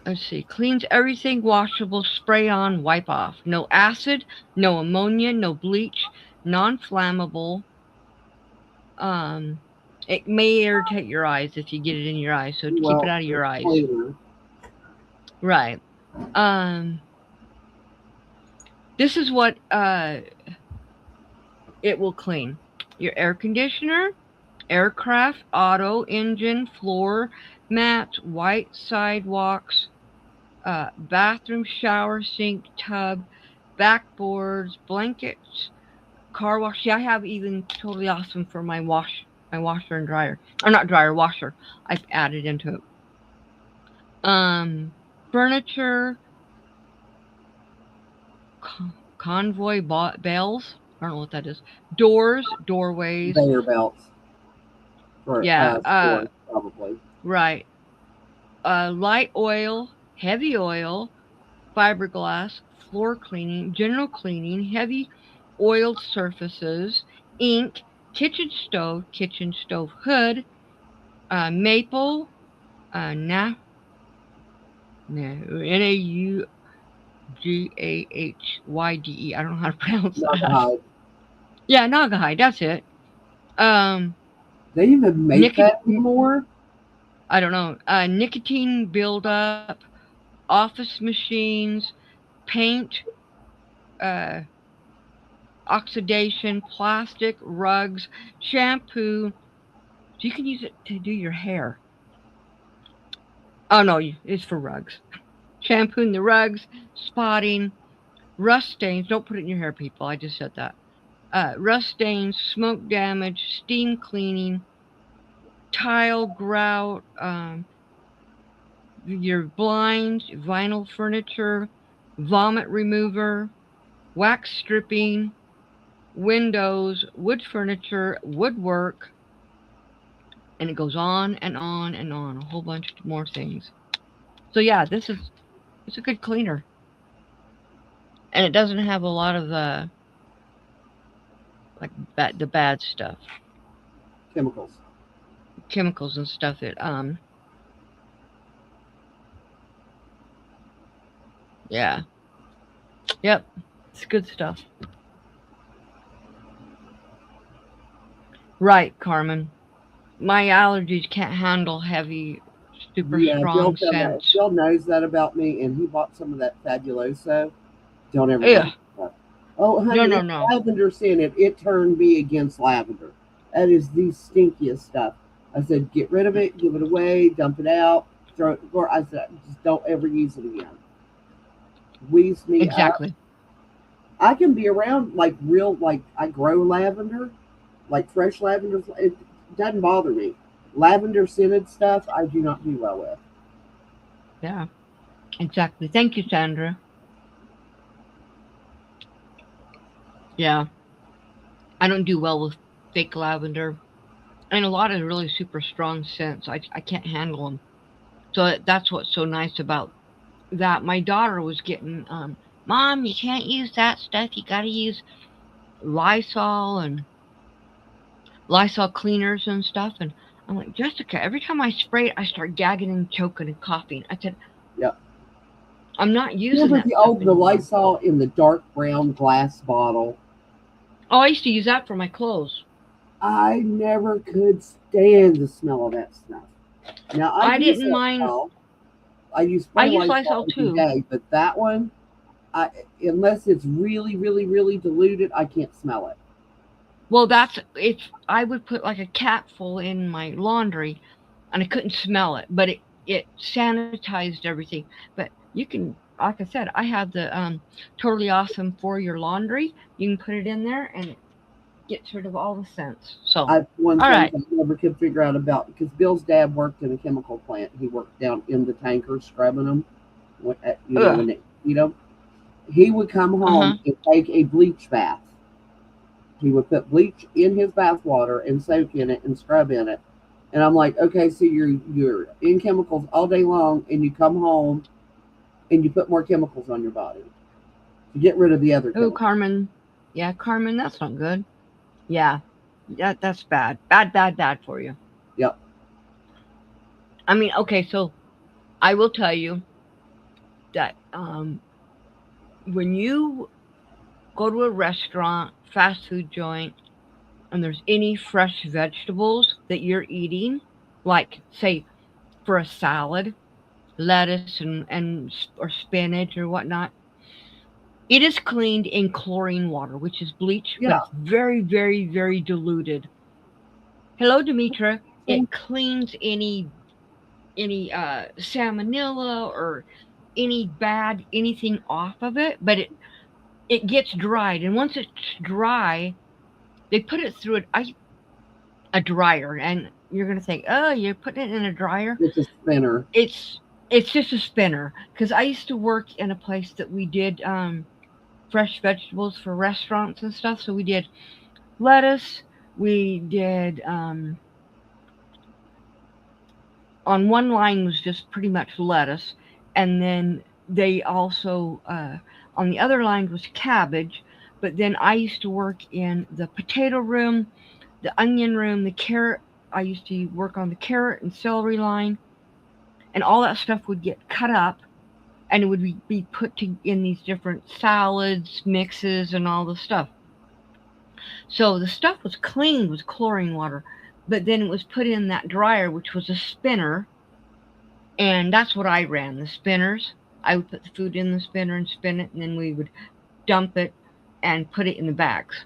Let's see. Cleans everything washable, spray on, wipe off. No acid, no ammonia, no bleach, non-flammable. It may irritate your eyes if you get it in your eyes, so keep it out of your eyes. Cleaner. Right. This is what it will clean. Your air conditioner, aircraft, auto, engine, floor, mats, white sidewalks, bathroom, shower, sink, tub, backboards, blankets, car wash. Yeah, I have even Totally Awesome for my washer and dryer. Or not dryer, washer. I've added into it. Furniture, convoy bells. I don't know what that is. Doors, doorways. Conveyor belts. Yeah. Stores, probably. Right. Light oil, heavy oil, fiberglass, floor cleaning, general cleaning, heavy oiled surfaces, ink, kitchen stove hood, maple, Naugahide. I don't know how to pronounce that. Naugahyde. Yeah, Naugahyde, that's it. Um, They even make that anymore? I don't know. Nicotine buildup, office machines, paint, uh, oxidation, plastic, rugs, shampoo. You can use it to do your hair. Oh no, it's for rugs. Shampooing the rugs, spotting, rust stains. Don't put it in your hair, people. I just said that. Rust stains, smoke damage, steam cleaning, tile grout, your blinds, vinyl furniture, vomit remover, wax stripping, windows, wood furniture, woodwork, and it goes on and on and on. A whole bunch more things. So yeah, it's a good cleaner, and it doesn't have a lot of like the bad stuff, Chemicals. chemicals and stuff that yeah, yep, it's good stuff. Right, Carmen. My allergies can't handle heavy, super Yeah, strong scents. Bill knows that about me, and he bought some of that Fabuloso. Don't ever get Yeah, that. Oh, no, honey, no, it's no. lavender scented. It turned me against lavender. That is the stinkiest stuff. I said, get rid of it, give it away, dump it out, throw it. Or I said, just don't ever use it again. Wheezed me up. Exactly. I can be around like real, like I grow lavender, like fresh lavender. It doesn't bother me. Lavender scented stuff, I do not do well with. Yeah, exactly. Thank you, Sandra. Yeah, I don't do well with fake lavender and a lot of really super strong scents. I can't handle them. So that's what's so nice about that. My daughter was getting, Mom, you can't use that stuff. You got to use Lysol and Lysol cleaners and stuff. And I'm like, Jessica, every time I spray it, I start gagging and choking and coughing. I said, Yep. I'm not using Remember that stuff the anymore. Lysol in the dark brown glass bottle? Oh, I used to use that for my clothes. I never could stand the smell of that stuff. Now I I use didn't that mind. now. I use I spray use Lysol Lysol every too. day, but that one, I unless it's really, really, really diluted, I can't smell it. Well, that's it's. I would put like a capful in my laundry, and I couldn't smell it, but it sanitized everything. But you can, like I said, I have the totally awesome for your laundry. You can put it in there, and it gets rid of all the scents. So, I one all thing right. I never could figure out about because Bill's dad worked in a chemical plant. He worked down in the tankers scrubbing them, Ugh. when they heat them. He would come Uh huh. home and take a bleach bath. He would put bleach in his bath water and soak in it and scrub in it. And I'm like, okay, so you're in chemicals all day long, and you come home and you put more chemicals on your body to get rid of the other Oh, chemicals. Carmen. Yeah, Carmen, that's not good. Yeah, that's bad. Bad, bad, bad for you. Yep. I mean, okay, so I will tell you that when you go to a restaurant, fast food joint, and there's any fresh vegetables that you're eating, like say for a salad, lettuce or spinach or whatnot, it is cleaned in chlorine water, which is bleach, but Yeah. it's very, very, very diluted. Hello, Demetra. It cleans any salmonella or any bad anything off of it, but it gets dried, and once it's dry, they put it through a dryer, and you're gonna think, oh, you're putting it in a dryer. It's a spinner. It's just a spinner because I used to work in a place that we did fresh vegetables for restaurants and stuff. So we did lettuce. We did on one line was just pretty much lettuce, and then they also on the other line was cabbage. But then I used to work in the potato room, the onion room, the carrot. I used to work on the carrot and celery line, and all that stuff would get cut up, and it would be put in these different salads, mixes, and all the stuff. So the stuff was cleaned with chlorine water, but then it was put in that dryer, which was a spinner, and that's what I ran, the spinners. I would put the food in the spinner and spin it, and then we would dump it and put it in the bags.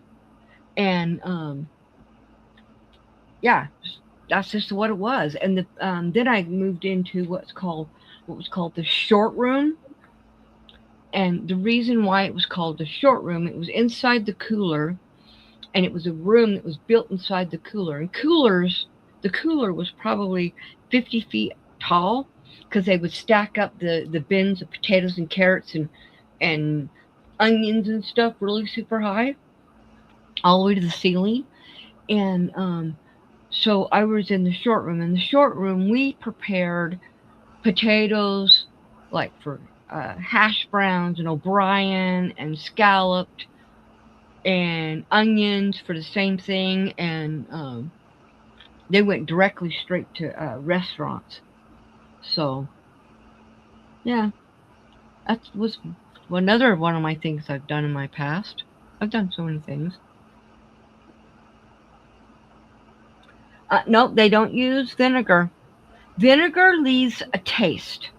And yeah, that's just what it was. And then I moved into what was called the short room. And the reason why it was called the short room, it was inside the cooler, and it was a room that was built inside the cooler. And the cooler was probably 50 feet tall, because they would stack up the bins of potatoes and carrots and onions and stuff really super high, all the way to the ceiling. And so I was in the short room. In the short room, we prepared potatoes, like for hash browns and O'Brien, and scalloped, and onions for the same thing. And they went directly straight to restaurants. So yeah, that was another one of my things I've done in my past. I've done so many things. No, they don't use vinegar. Vinegar leaves a taste.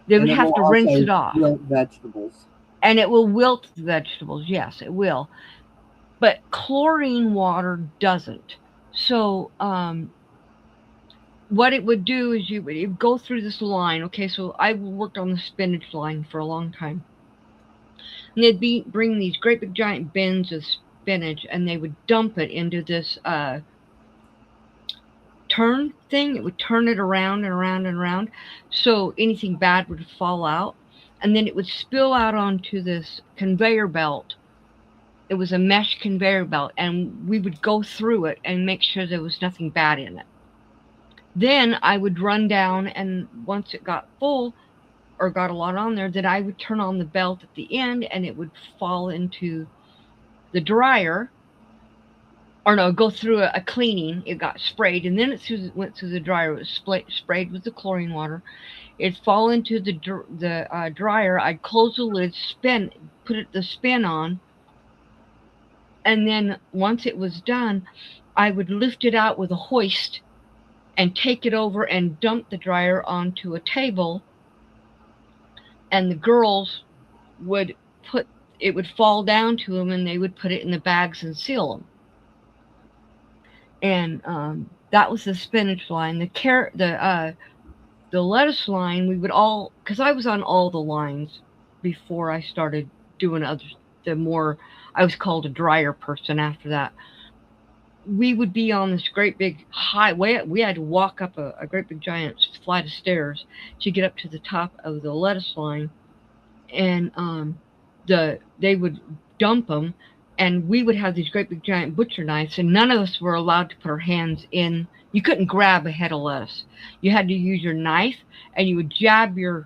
They would And it have will to rinse also it off. wilt vegetables. And it will wilt the vegetables. Yes, it will. But chlorine water doesn't. So what it would do is you would go through this line. Okay, so I worked on the spinach line for a long time. And they'd bring these great big giant bins of spinach, and they would dump it into this turn thing. It would turn it around and around and around, so anything bad would fall out, and then it would spill out onto this conveyor belt. It was a mesh conveyor belt, and we would go through it and make sure there was nothing bad in it. Then I would run down, and once it got full or got a lot on there, then I would turn on the belt at the end, and it would fall into the dryer, or no, go through a cleaning. It got sprayed, and then it went through the dryer. It was sprayed with the chlorine water. It'd fall into the dryer. I'd close the lid, put the spin on, and then once it was done, I would lift it out with a hoist and take it over and dump the dryer onto a table, and the girls would it would fall down to them, and they would put it in the bags and seal them. And that was the spinach line. The lettuce line, we would all, because I was on all the lines before I started doing I was called a dryer person after that. We would be on this great big highway. We had to walk up a great big giant flight of stairs to get up to the top of the lettuce line, and they would dump them, and we would have these great big giant butcher knives, and none of us were allowed to put our hands in. You couldn't grab a head of lettuce. You had to use your knife, and you would jab the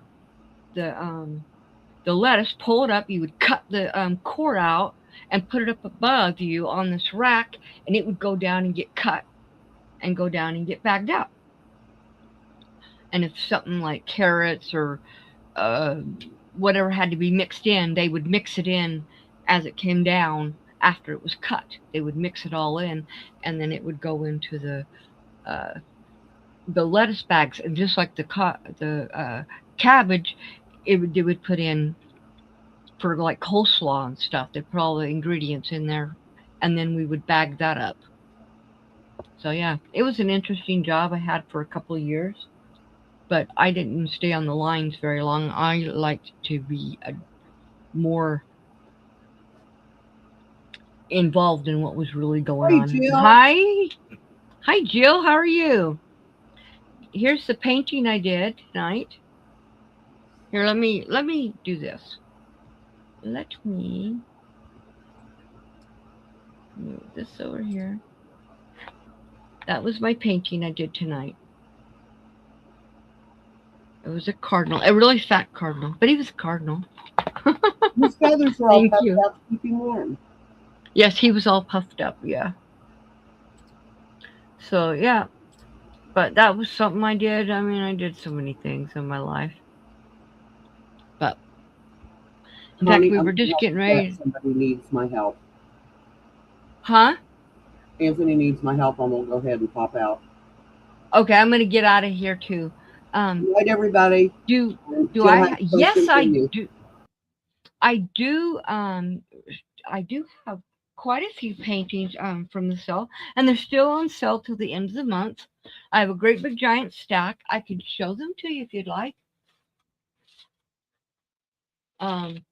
lettuce, pull it up. You would cut the core out and put it up above you on this rack, and it would go down and get cut, and go down and get bagged out. And if something like carrots or whatever had to be mixed in, they would mix it in as it came down after it was cut. They would mix it all in, and then it would go into the lettuce bags. And just like the cabbage, they would put in for like coleslaw and stuff. They put all the ingredients in there, and then we would bag that up. So yeah, it was an interesting job I had for a couple of years, but I didn't stay on the lines very long. I liked to be more involved in what was really going on. Jill. Hi Jill, how are you? Here's the painting I did tonight. Here, let me do this. Let me move this over here. That was my painting I did tonight. It was a cardinal, a really fat cardinal, but he was a cardinal. His feathers were all puffed up to keep him warm. Yes, he was all puffed up, yeah. So, yeah. But that was something I did. I mean, I did so many things in my life. But, in fact, we were just getting ready. Somebody needs my help. Huh? Anthony needs my help. I'm gonna go ahead and pop out. Okay, I'm gonna get out of here too. Good night, everybody. Do do Jill has I? Yes, something for I you. do. I do. I do have quite a few paintings from the sale, and they're still on sale till the end of the month. I have a great big giant stack. I can show them to you if you'd like. Um,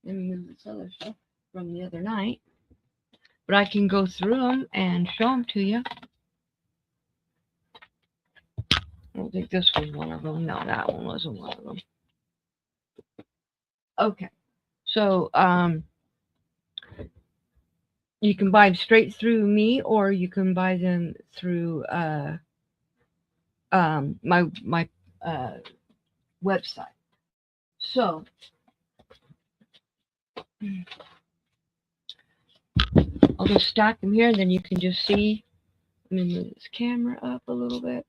Let me move this other stuff from the other night, but I can go through them and show them to you. I don't think this was one of them. No, that one wasn't one of them. Okay, so you can buy them straight through me, or you can buy them through my website. So I'll just stack them here, and then you can just see. Let me move this camera up a little bit.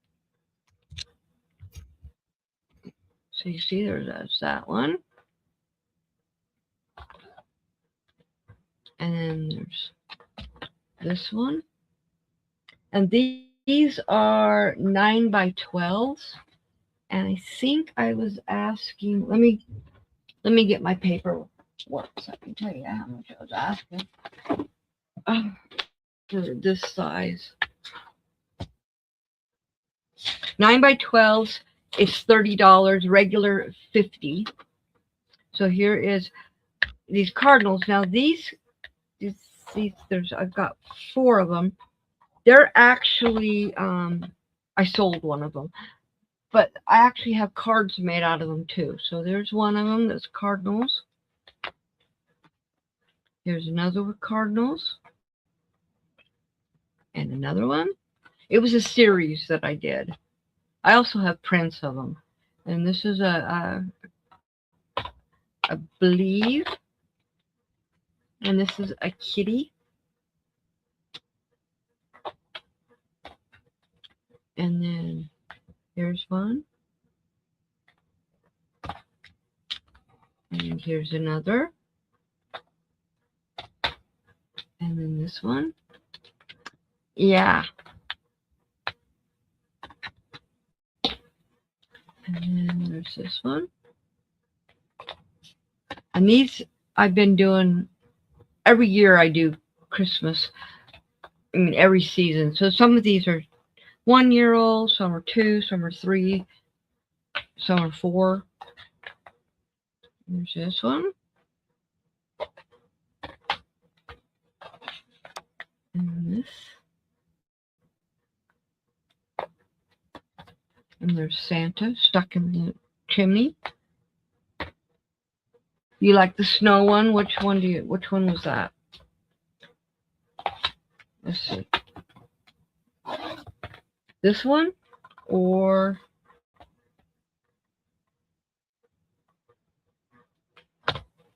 So you see there's that one. And then there's this one. And these are 9 by 12s. And I think I was asking, let me get my paperwork so I can tell you how much I was asking for this size. 9 by 12s is $30, regular $50. So here is these cardinals. Now these I've got 4 of them. They're actually I sold one of them, but I actually have cards made out of them too. So there's one of them that's cardinals. Here's another with cardinals, and another one. It was a series that I did. I also have prints of them, and this is I believe, and this is a kitty. And then here's one. And here's another. And then this one. Yeah. And then there's this one. And these I've been doing every year. I do Christmas. I mean, every season. So some of these are 1 year old, some are 2, some are 3, some are 4. There's this one. And this. And there's Santa stuck in the chimney. You like the snow one? Which one was that? Let's see. This one or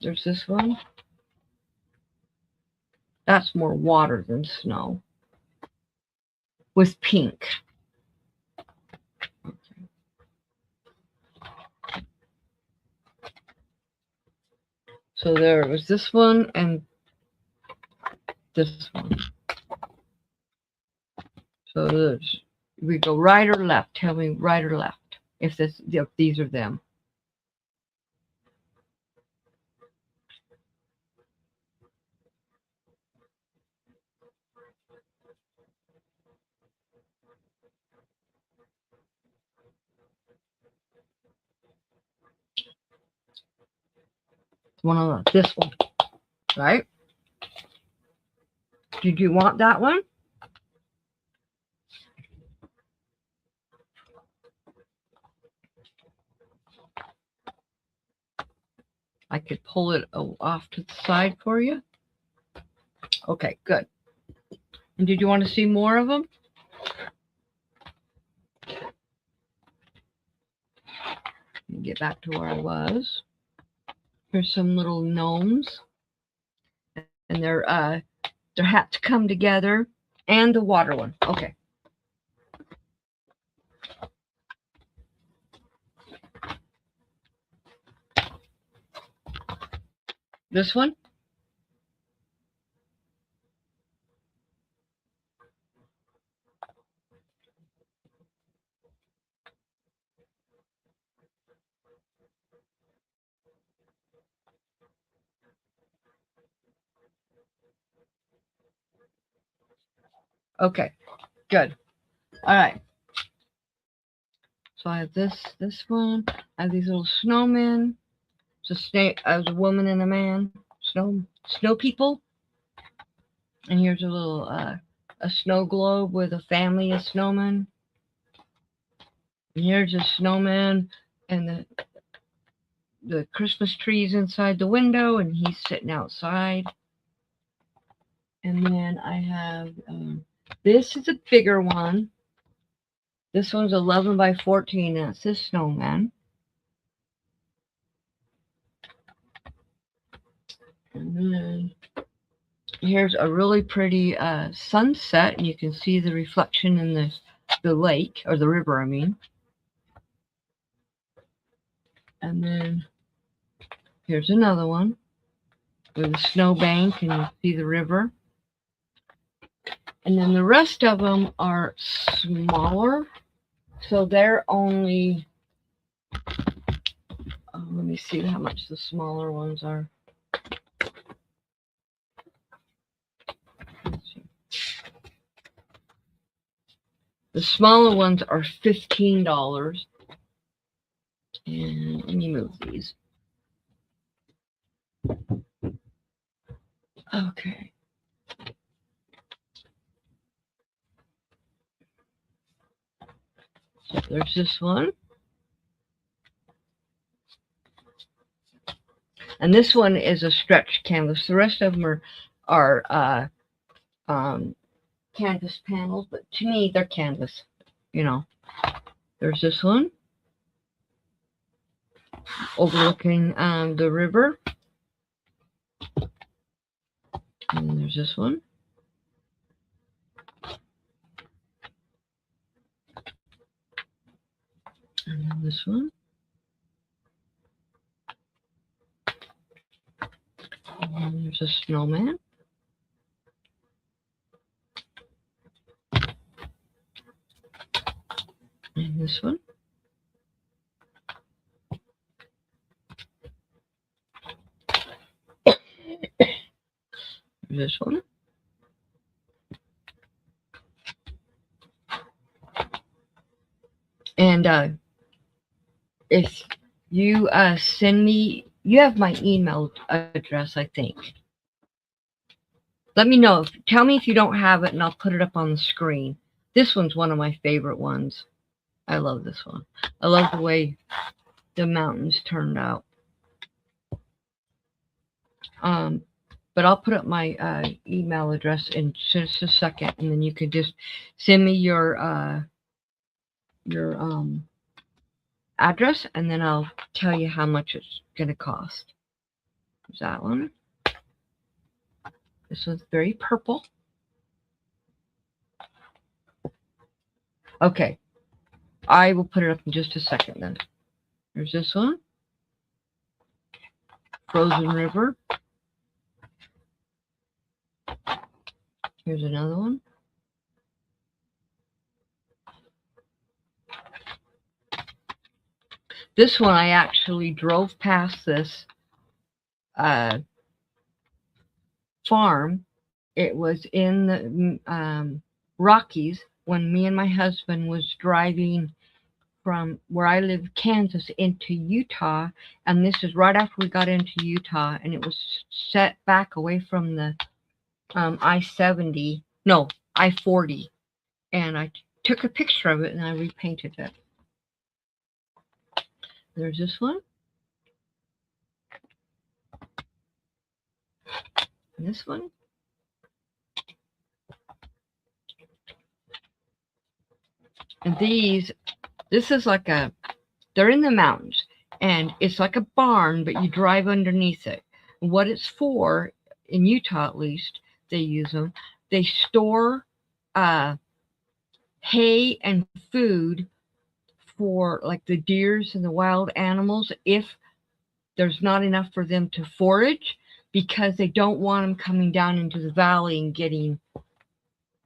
there's this one. That's more water than snow. With pink. Okay. So there was this one and this one. So we go right or left. Tell me right or left if these are them. One of this one, right? Did you want that one? I could pull it off to the side for you. Okay, good. And did you want to see more of them? Let me get back to where I was. Here's some little gnomes, and their hats come together, and the water one. Okay. This one. Okay, good. All right. So I have this one. I have these little snowmen. It's a snake. I was a woman and a man. Snow people. And here's a little a snow globe with a family of snowmen. And here's a snowman and the Christmas trees inside the window, and he's sitting outside. And then I have this is a bigger one. This one's 11 by 14. That's this snowman. And then here's a really pretty sunset, and you can see the reflection in the lake, or the river, I mean. And then here's another one with a snowbank, and you see the river. And then the rest of them are smaller, so they're only, let me see how much the smaller ones are. The smaller ones are $15. And let me move these. Okay. So there's this one. And this one is a stretch canvas. The rest of them are canvas panels, but to me, they're canvas, you know. There's this one overlooking the river. And there's this one. And then this one. And then there's a snowman. And this one. This one. And if you send me, you have my email address, I think. Let me know. Tell me if you don't have it, and I'll put it up on the screen. This one's one of my favorite ones. I love this one. I love the way the mountains turned out. But I'll put up my email address in just a second, and then you can just send me your address, and then I'll tell you how much it's going to cost. There's that one. This one's very purple. Okay. I will put it up in just a second then. There's this one. Frozen River. Here's another one. This one, I actually drove past this farm. It was in the Rockies when me and my husband was driving from where I live, Kansas, into Utah. And this is right after we got into Utah, and it was set back away from the I-70, no, I-40. And I took a picture of it, and I repainted it. There's this one. And this one. And this is like they're in the mountains, and it's like a barn, but you drive underneath it. And what it's for, in Utah at least, they use them. They store hay and food for like the deers and the wild animals if there's not enough for them to forage, because they don't want them coming down into the valley and getting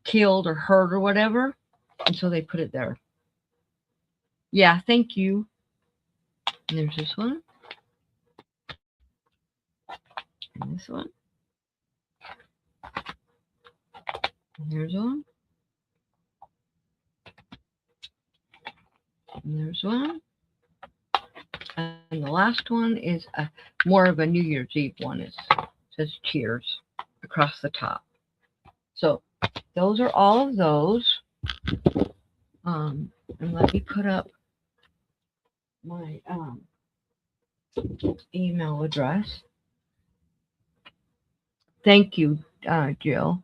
killed or hurt or whatever. And so they put it there. Yeah, thank you. And there's this one. And this one. And there's one. And there's one. And the last one is more of a New Year's Eve one. It says cheers across the top. So those are all of those. And let me put up my email address. Thank you, Jill.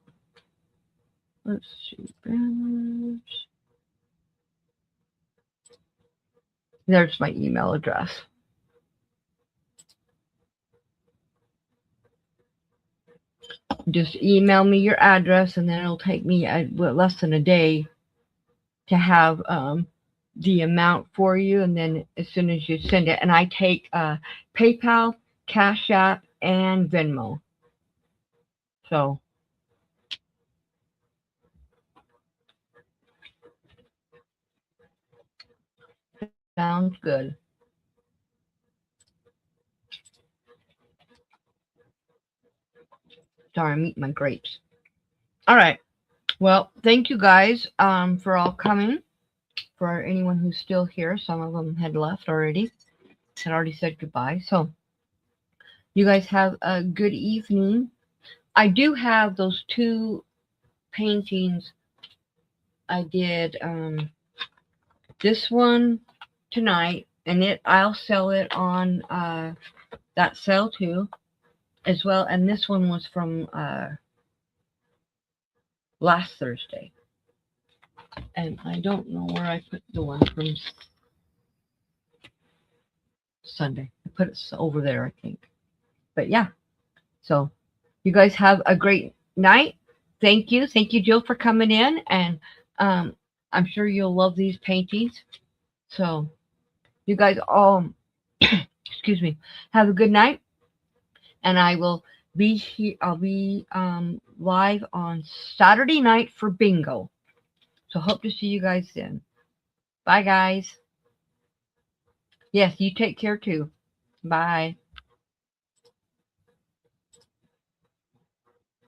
Let's see. Banners. There's my email address. Just email me your address, and then it'll take me less than a day to have the amount for you. And then as soon as you send it, and I take PayPal, Cash App, and Venmo. So sounds good. Sorry, I'm eating my grapes. All right. Well, thank you guys for all coming. For anyone who's still here, some of them had left already. Had already said goodbye. So you guys have a good evening. I do have those 2 paintings. I did this one tonight, and I'll sell it on that sale too, as well. And this one was from last Thursday, and I don't know where I put the one from Sunday. I put it over there, I think. But yeah, so you guys have a great night. Thank you, Jill, for coming in, and I'm sure you'll love these paintings. So you guys all, excuse me, have a good night, and I will be here. I'll be live on Saturday night for bingo. So hope to see you guys then. Bye, guys. Yes, you take care too. Bye.